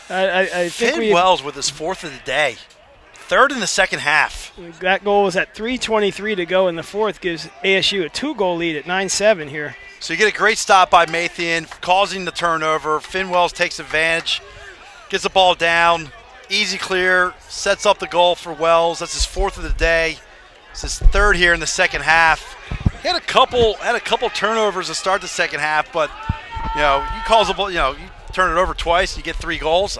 I think Finn Wells with his fourth of the day. Third in the second half. That goal was at 3:23 to go in the fourth, gives ASU a 2-goal lead at 9-7 here. So you get a great stop by Mathian, causing the turnover. Finn Wells takes advantage, gets the ball down, easy clear, sets up the goal for Wells. That's his fourth of the day. It's his third here in the second half. He had a couple turnovers to start the second half, but you cause the ball, you turn it over twice, you get 3 goals.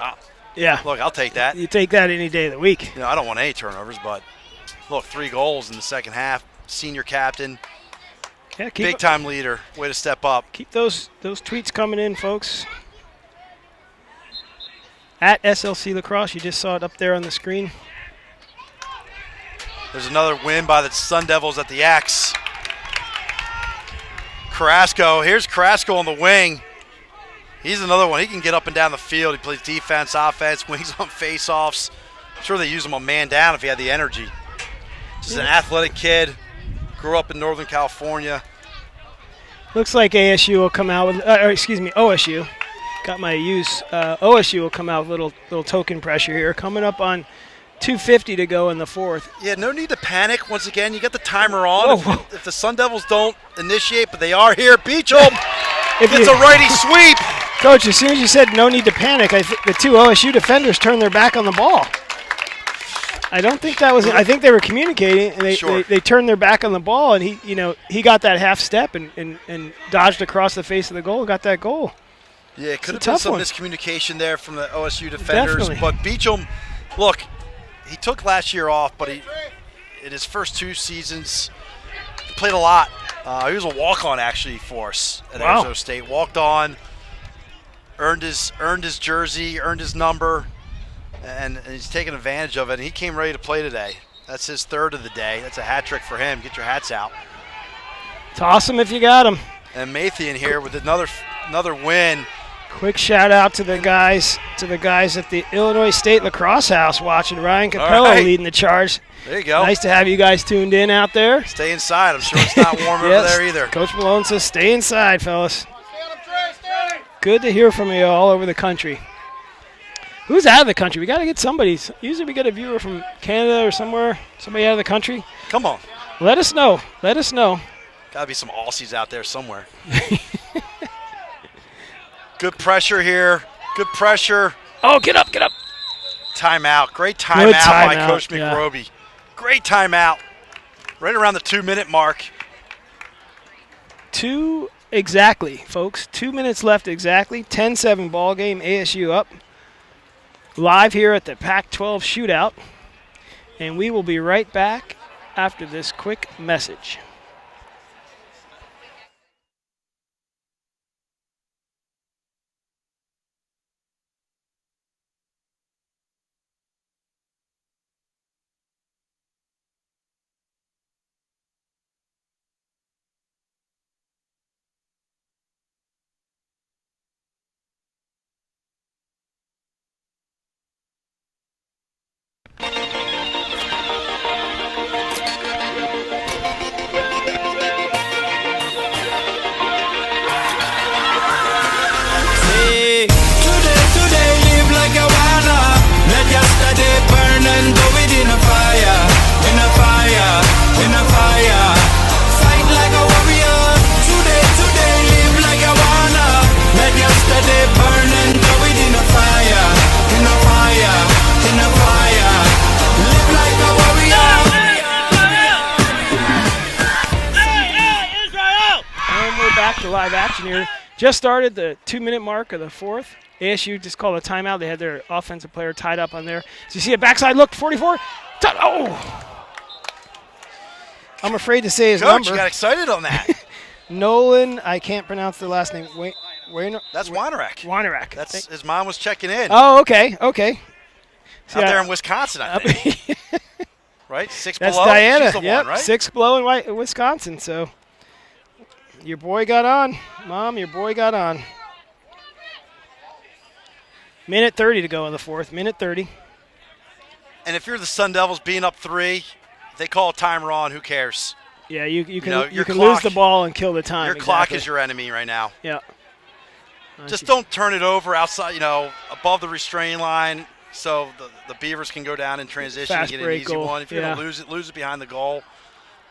Yeah. Look, I'll take that. You take that any day of the week. I don't want any turnovers, but look, 3 goals in the second half. Senior captain, big time leader. Way to step up. Keep those tweets coming in, folks. At SLC Lacrosse, you just saw it up there on the screen. There's another win by the Sun Devils at the X. Carrasco, here's Carrasco on the wing. He's another one. He can get up and down the field. He plays defense, offense, wings on face-offs. I'm sure they use him on man down if he had the energy. Just an athletic kid. Grew up in Northern California. Looks like ASU will come out with, OSU. Got my use. OSU will come out with little token pressure here. Coming up on 2:50 to go in the fourth. Yeah, no need to panic. Once again, you got the timer on. If the Sun Devils don't initiate, but they are here, Beacham gets a righty sweep. Coach, as soon as you said no need to panic, I think the 2 OSU defenders turned their back on the ball. I don't think that was. I think they were communicating, and they turned their back on the ball, and he got that half step and dodged across the face of the goal, got that goal. Yeah, it could have been some miscommunication there from the OSU defenders. Definitely. But Beacham, look, he took last year off, but in his first 2 seasons, he played a lot. He was a walk-on actually for us at Arizona State. Walked on, earned his jersey, earned his number, and he's taking advantage of it. And he came ready to play today. That's his third of the day. That's a hat trick for him. Get your hats out. Toss him if you got him. And Mathian here with another win. Quick shout out to the guys at the Illinois State Lacrosse House watching. Ryan Capello leading the charge. There you go. Nice to have you guys tuned in out there. Stay inside. I'm sure it's not warm over there either. Coach Malone says stay inside, fellas. Good to hear from you all over the country. Who's out of the country? We got to get somebody. Usually we get a viewer from Canada or somewhere, somebody out of the country. Come on. Let us know. Let us know. Got to be some Aussies out there somewhere. Good pressure here. Good pressure. Oh, get up, get up. Timeout. Great timeout by timeout, Coach yeah. McRoby. Great timeout. Right around the 2-minute mark. 2 exactly, folks. 2 minutes left exactly. 10-7 ball game. ASU up. Live here at the Pac-12 shootout. And we will be right back after this quick message. Today live like I wanna. Let yesterday burn and go within a fire. In a fire, in a fire. Fight like a warrior. Today live like I wanna. Let yesterday burn and go within a fire. In a fire, in a fire. Live like a warrior. And we're back to live action here. Just started the 2-minute mark of the fourth. ASU just called a timeout. They had their offensive player tied up on there. So you see a backside look, 44. Oh! I'm afraid to say his Coach, number. you got excited on that. Nolan, I can't pronounce the last name. That's Weinrich. Weinrich. That's his mom was checking in. Oh, okay, okay. Out there in Wisconsin, I think. Right? 6 That's below. Diana. She's the Yep, one, right? 6 below in Wisconsin. So your boy got on. Mom, your boy got on. Minute 30 to go in the fourth. Minute 30. And if you're the Sun Devils being up 3, they call a timer on, who cares? Yeah, you can know, you your can clock- lose the ball and kill the time. Your clock exactly. is your enemy right now. Yeah. Just don't turn it over outside, above the restraining line so the Beavers can go down in transition Fast and get an break easy goal. one. If you're Yeah. going to lose it behind the goal.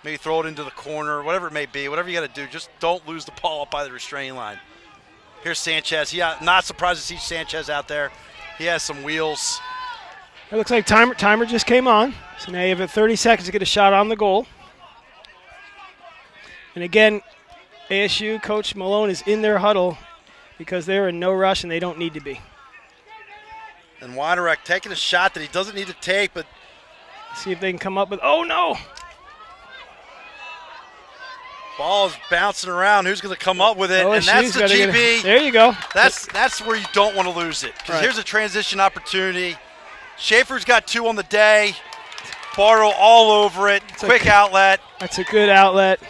Maybe throw it into the corner, whatever it may be, whatever you got to do. Just don't lose the ball up by the restraining line. Here's Sanchez. Not surprised to see Sanchez out there. He has some wheels. It looks like timer just came on. So now you have 30 seconds to get a shot on the goal. And again, ASU Coach Malone is in their huddle because they're in no rush and they don't need to be. And Weinrich taking a shot that he doesn't need to take, but see if they can come up with, oh no! ball is bouncing around. Who's going to come up with it? OSU's And that's the gotta GB. There you go. That's where you don't want to lose it. Because Right. here's a transition opportunity. Schaefer's got 2 on the day. Bartle all over it. Quick outlet. That's a good outlet.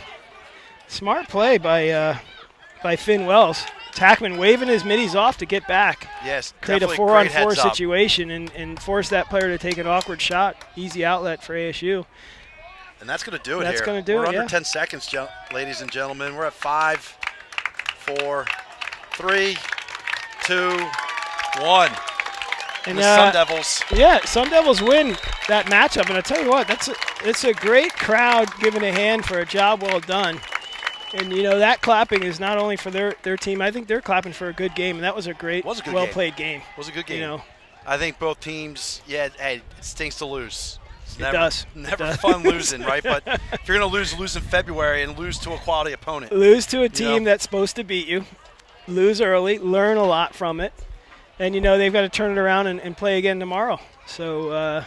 Smart play by Finn Wells. Tackman waving his middies off to get back. Yes, Create a definitely great 4-on-4 heads up. situation and force that player to take an awkward shot. Easy outlet for ASU. And that's going to do it That's here. gonna do We're it, under yeah. 10 seconds, ladies and gentlemen. We're at 5, 4, 3, 2, 1. And the Sun Devils. Yeah, Sun Devils win that matchup. And I tell you what, it's a great crowd giving a hand for a job well done. And, that clapping is not only for their team. I think they're clapping for a good game. And that was a great, well-played game. It was a good game. I think both teams, hey, it stinks to lose. It's It does. Never fun losing, right? But if you're going to lose in February and lose to a quality opponent. Lose to a team that's supposed to beat you. Lose early. Learn a lot from it. And, they've got to turn it around and play again tomorrow. So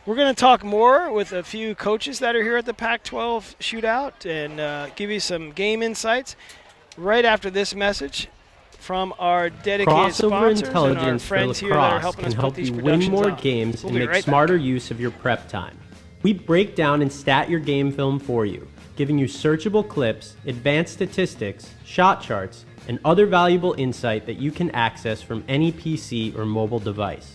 we're going to talk more with a few coaches that are here at the Pac-12 shootout and give you some game insights right after this message from our dedicated Crossover sponsors and our intelligence for friends here that are lacrosse helping can us put help these you win productions more on. games We'll and be make right smarter back. use of your prep time. We break down and stat your game film for you, giving you searchable clips, advanced statistics, shot charts, and other valuable insight that you can access from any PC or mobile device.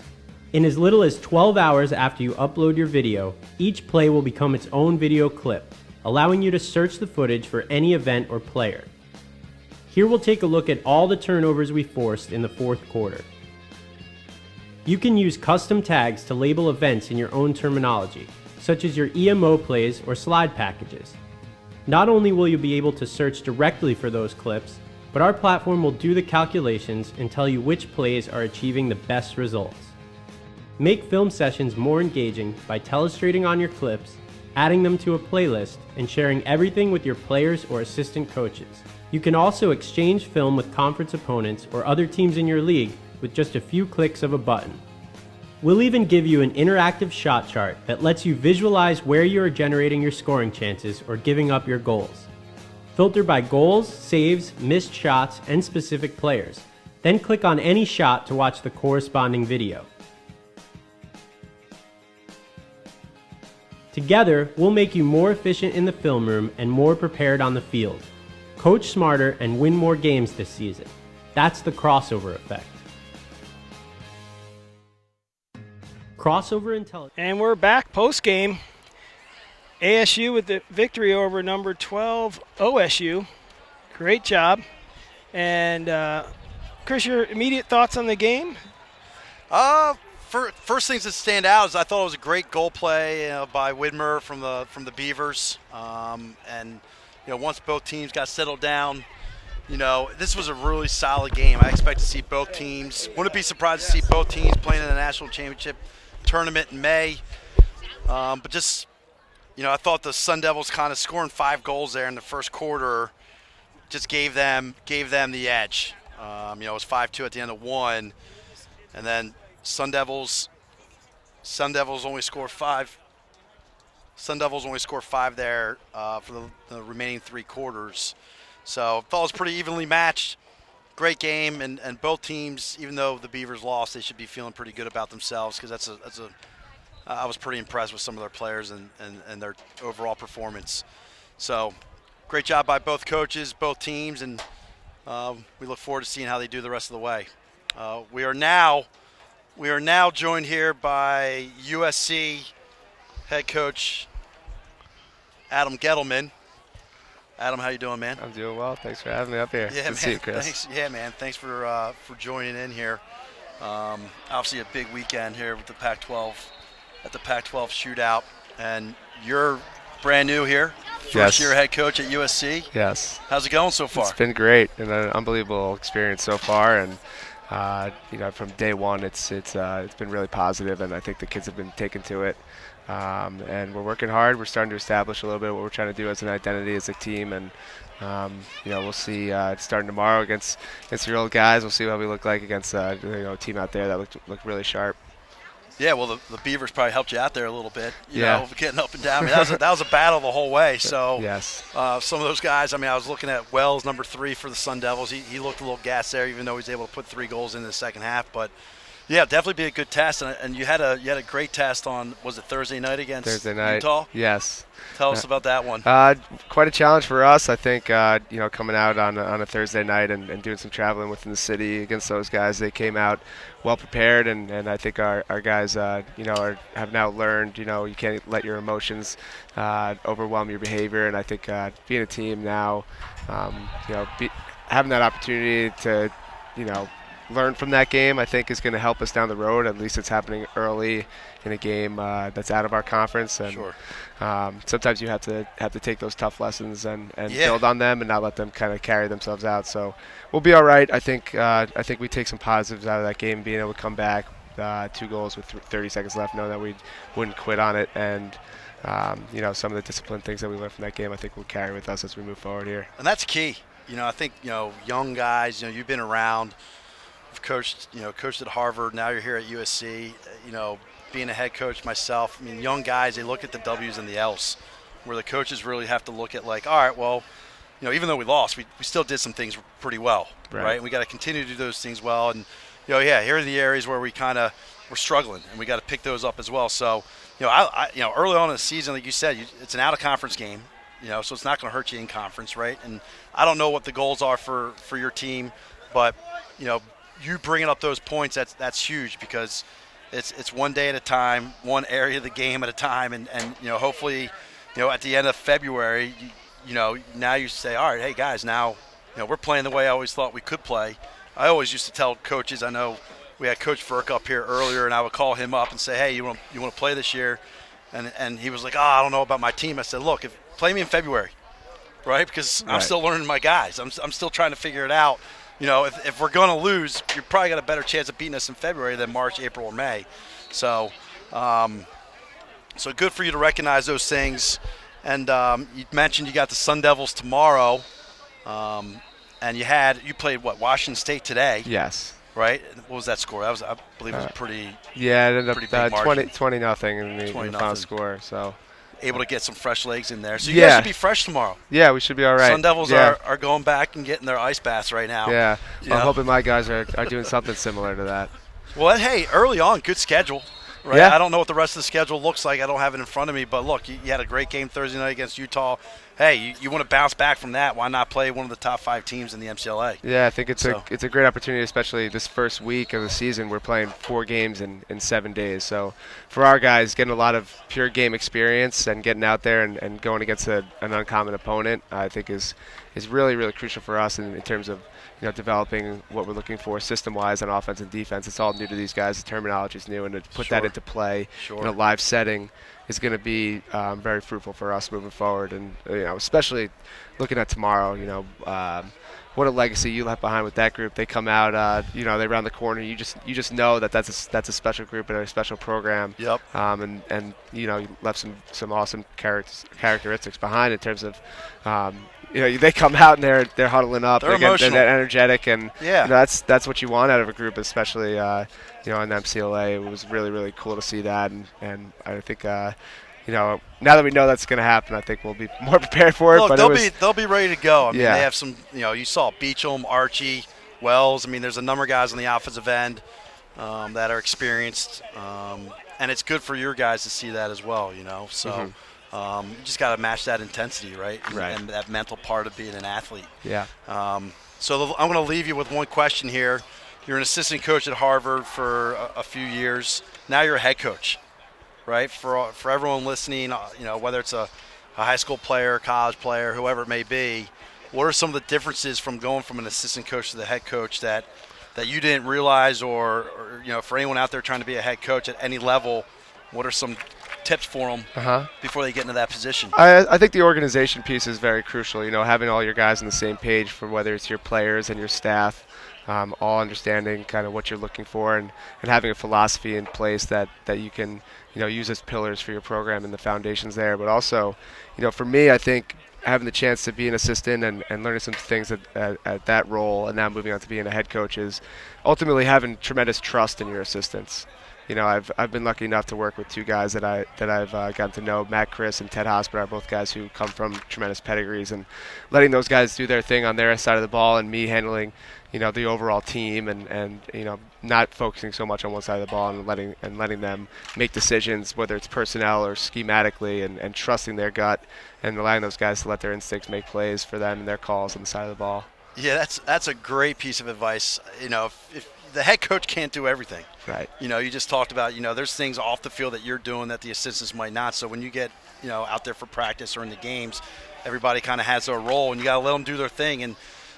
In as little as 12 hours after you upload your video, each play will become its own video clip, allowing you to search the footage for any event or player. Here we'll take a look at all the turnovers we forced in the fourth quarter. You can use custom tags to label events in your own terminology, such as your EMO plays or slide packages. Not only will you be able to search directly for those clips, but our platform will do the calculations and tell you which plays are achieving the best results. Make film sessions more engaging by telestrating on your clips, adding them to a playlist, and sharing everything with your players or assistant coaches. You can also exchange film with conference opponents or other teams in your league with just a few clicks of a button. We'll even give you an interactive shot chart that lets you visualize where you are generating your scoring chances or giving up your goals. Filter by goals, saves, missed shots, and specific players. Then click on any shot to watch the corresponding video. Together, we'll make you more efficient in the film room and more prepared on the field. Coach smarter and win more games this season. That's the crossover effect. Crossover intelligence. And we're back post-game. ASU with the victory over number 12 OSU. Great job. And Chris, your immediate thoughts on the game? First things that stand out is I thought it was a great goal play by Widmer from the Beavers. And once both teams got settled down, this was a really solid game. I expect to see both teams. Wouldn't be surprised to see both teams playing in the national championship tournament in May. But just, I thought the Sun Devils kind of scoring 5 goals there in the first quarter just gave them the edge. It was 5-2 at the end of 1, and then Sun Devils only scored 5. Sun Devils only scored 5 there for the remaining 3 quarters. So I thought it was pretty evenly matched. Great game, and both teams, even though the Beavers lost, they should be feeling pretty good about themselves because I was pretty impressed with some of their players and their overall performance. So great job by both coaches, both teams, and we look forward to seeing how they do the rest of the way. We are now joined here by USC head coach Adam Gettleman. Adam, how you doing, man? I'm doing well. Thanks for having me up here. Yeah, Good to see you, Chris. Thanks. Yeah, man. Thanks for joining in here. Obviously, a big weekend here with the Pac-12 at the Pac-12 shootout, and you're brand new here, first year head coach at USC. Yes. How's it going so far? It's been great and an unbelievable experience so far, and from day one, it's been really positive, and I think the kids have been taken to it. And we're working hard. We're starting to establish a little bit of what we're trying to do as an identity as a team, and we'll see. Starting tomorrow against your old guys, we'll see what we look like against a team out there that looked really sharp. Yeah, well, the Beavers probably helped you out there a little bit. You know, getting up and down. I mean, that was a battle the whole way. So yes, some of those guys. I mean, I was looking at Wells, number 3 for the Sun Devils. He looked a little gassed there, even though he was able to put 3 goals in the second half. But yeah, definitely be a good test. And you had a great test on, was it Thursday night against Utah? Yes. Tell us about that one. Quite a challenge for us, I think. Coming out on a Thursday night and doing some traveling within the city against those guys, they came out well prepared, and I think our guys, have now learned. You can't let your emotions overwhelm your behavior, and I think being a team now, having that opportunity to, learn from that game, I think is going to help us down the road. At least it's happening early in a game that's out of our conference, and sure. Sometimes you have to take those tough lessons and build on them and not let them kind of carry themselves out. So we'll be all right. I think we take some positives out of that game, being able to come back 2 goals with 30 seconds left, knowing that we wouldn't quit on it, and some of the discipline things that we learned from that game, I think we'll carry with us as we move forward here. And that's key. I think young guys. You've been around. You've coached at Harvard. Now you're here at USC. Being a head coach myself, I mean, young guys, they look at the W's and the L's, where the coaches really have to look at like, all right, well, even though we lost, we still did some things pretty well, right? And we got to continue to do those things well. And, here are the areas where we're struggling, and we got to pick those up as well. So, early on in the season, like you said, it's an out-of-conference game, so it's not going to hurt you in conference, right? And I don't know what the goals are for your team, but, you bringing up those points, that's huge, because it's one day at a time, one area of the game at a time, and hopefully, at the end of February, now you say, all right, hey guys, now we're playing the way I always thought we could play. I always used to tell coaches, I know we had Coach Burke up here earlier, and I would call him up and say, hey, you want to play this year? And he was like, I don't know about my team. I said, look, play me in February, right? Because I'm still learning my guys. I'm still trying to figure it out. If we're going to lose, you're probably got a better chance of beating us in February than March, April, or May. So so good for you to recognize those things. And you mentioned you got the Sun Devils tomorrow, and you played Washington State today. Yes. Right? What was that score? I believe it was pretty. Yeah, it ended up pretty big margin. 20-0 in the final score. So able to get some fresh legs in there. So you guys should be fresh tomorrow. Yeah, we should be all right. Sun Devils are going back and getting their ice baths right now. Yeah, I'm hoping my guys are doing something similar to that. Well, hey, early on, good schedule. Right? Yeah. I don't know what the rest of the schedule looks like. I don't have it in front of me. But, look, you had a great game Thursday night against Utah. Hey, you want to bounce back from that. Why not play one of the top 5 teams in the MCLA? Yeah, I think it's a great opportunity, especially this first week of the season. We're playing 4 games in 7 days. So for our guys, getting a lot of pure game experience and getting out there and going against an uncommon opponent, I think is really, really crucial for us in terms of developing what we're looking for system-wise on offense and defense. It's all new to these guys. The terminology is new, and to put that into play in a live setting is going to be very fruitful for us moving forward. And especially looking at tomorrow, what a legacy you left behind with that group. They come out, they round the corner. You just know that's a special group and a special program. Yep. And you left some awesome characteristics behind in terms of. They come out and they're huddling up. They're emotional. They're energetic, and yeah. That's what you want out of a group, especially in MCLA. It was really, really cool to see that, and I think now that we know that's going to happen, I think we'll be more prepared for it. Look, but they'll be ready to go. I mean, yeah. They have some. You saw Beecham, Archie, Wells. I mean, there's a number of guys on the offensive end that are experienced, and it's good for your guys to see that as well. So. Mm-hmm. You just got to match that intensity, right? And that mental part of being an athlete. Yeah. So I'm going to leave you with one question here. You're an assistant coach at Harvard for a few years. Now you're a head coach, right? For everyone listening, whether it's a high school player, college player, whoever it may be, what are some of the differences from going from an assistant coach to the head coach that you didn't realize, or for anyone out there trying to be a head coach at any level, what are some tips for them before they get into that position? I think the organization piece is very crucial. Having all your guys on the same page, for whether it's your players and your staff, all understanding kind of what you're looking for, and having a philosophy in place that you can use as pillars for your program and the foundations there. But also, for me, I think having the chance to be an assistant and learning some things at that role, and now moving on to being a head coach, is ultimately having tremendous trust in your assistants. I've been lucky enough to work with 2 guys that I've gotten to know. Matt Chris and Ted Hosper are both guys who come from tremendous pedigrees, and letting those guys do their thing on their side of the ball, and me handling the overall team, and not focusing so much on one side of the ball, and letting them make decisions, whether it's personnel or schematically, and trusting their gut, and allowing those guys to let their instincts make plays for them and their calls on the side of the ball. Yeah, that's a great piece of advice. If the head coach can't do everything. Right. You just talked about, there's things off the field that you're doing that the assistants might not. So when you get, out there for practice or in the games, everybody kind of has their role, and you got to let them do their thing. And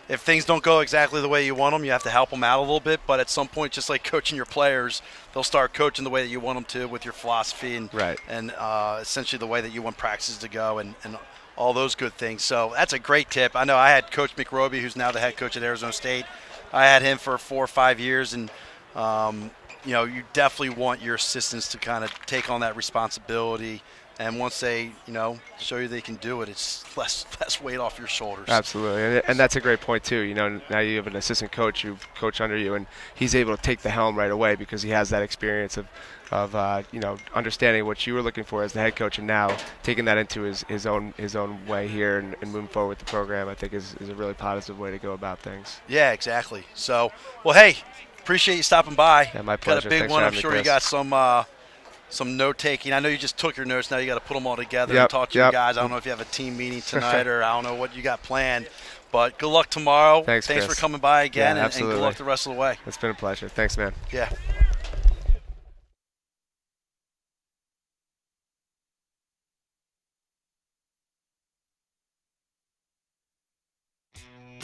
if things don't go exactly the way you want them, you have to help them out a little bit. But at some point, just like coaching your players, they'll start coaching the way that you want them to, with your philosophy and essentially the way that you want practices to go, and all those good things. So that's a great tip. I know I had Coach McRoby, who's now the head coach at Arizona State. I had him for 4 or 5 years, and you definitely want your assistants to kind of take on that responsibility. And once they, show you they can do it, it's less weight off your shoulders. Absolutely, and that's a great point too. Now you have an assistant coach who coach under you, and he's able to take the helm right away because he has that experience of understanding what you were looking for as the head coach, and now taking that into his own way here and moving forward with the program. I think is a really positive way to go about things. Yeah, exactly. So, well, hey, appreciate you stopping by. Yeah, my pleasure. Got a big Thanks one. for I'm having sure me, you Chris. got some note taking. I know you just took your notes. Now you got to put them all together and talk to your guys. I don't know if you have a team meeting tonight or I don't know what you got planned. But good luck tomorrow. Thanks for Chris. coming by again, Yeah, and good luck the rest of the way. It's been a pleasure. Thanks, man. Yeah.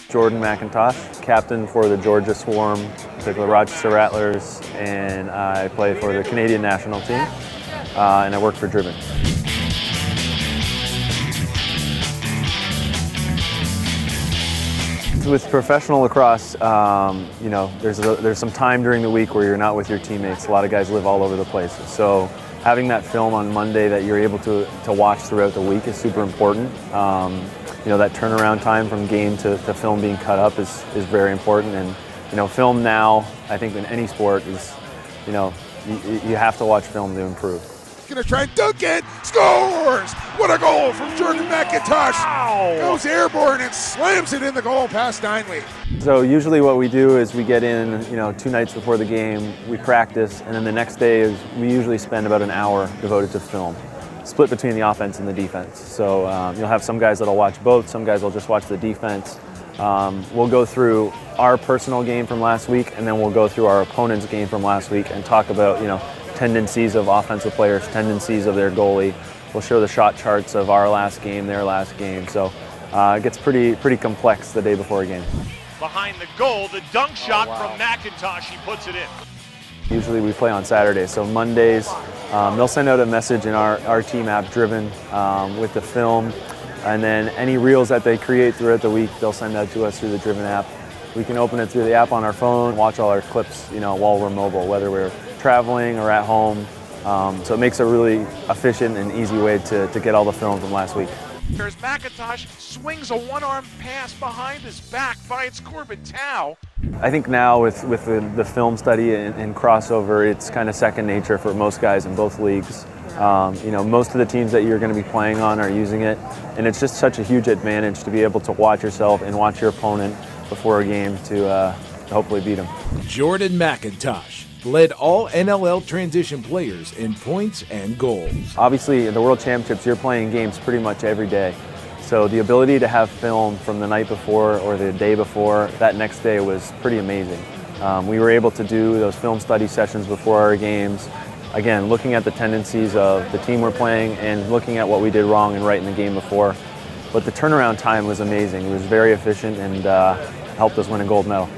Jordan McIntosh, captain for the Georgia Swarm play for the Rochester Rattlers, and I play for the Canadian national team, and I work for Driven. With professional lacrosse, you know, there's some time during the week where you're not with your teammates. A lot of guys live all over the place. So having that film on Monday that you're able to watch throughout the week is super important. You know, that turnaround time from game to film being cut up is very important. And, you know, film now, I think in any sport is, you know, you have to watch film to improve. Gonna try and dunk it, scores! What a goal from Jordan McIntosh! Wow. Goes airborne and slams it in the goal past Dineley. So usually what we do is we get in, you know, 2 nights before the game, we practice, and then the next day is we usually spend about an hour devoted to film, split between the offense and the defense. So you'll have some guys that'll watch both, some guys will just watch the defense. We'll go through our personal game from last week, and then we'll go through our opponent's game from last week and talk about, you know, tendencies of offensive players, tendencies of their goalie. We'll show the shot charts of our last game, their last game. So it gets pretty complex the day before a game. Behind the goal, the dunk shot from McIntosh, he puts it in. Usually we play on Saturdays, so Mondays they'll send out a message in our team app, Driven, with the film, and then any reels that they create throughout the week, they'll send out to us through the Driven app. We can open it through the app on our phone, watch all our clips, you know, while we're mobile, whether we're traveling or at home. So it makes a really efficient and easy way to get all the film from last week. There's McIntosh, swings a one-arm pass behind his back, finds Corbin Tao. I think now with the film study and crossover, it's kind of second nature for most guys in both leagues. You know, most of the teams that you're going to be playing on are using it, and it's just such a huge advantage to be able to watch yourself and watch your opponent before a game to hopefully beat them. Jordan McIntosh led all NLL transition players in points and goals. Obviously, in the World Championships, you're playing games pretty much every day. So the ability to have film from the night before or the day before, that next day was pretty amazing. We were able to do those film study sessions before our games. Again, looking at the tendencies of the team we're playing and looking at what we did wrong and right in the game before. But the turnaround time was amazing. It was very efficient and helped us win a gold medal.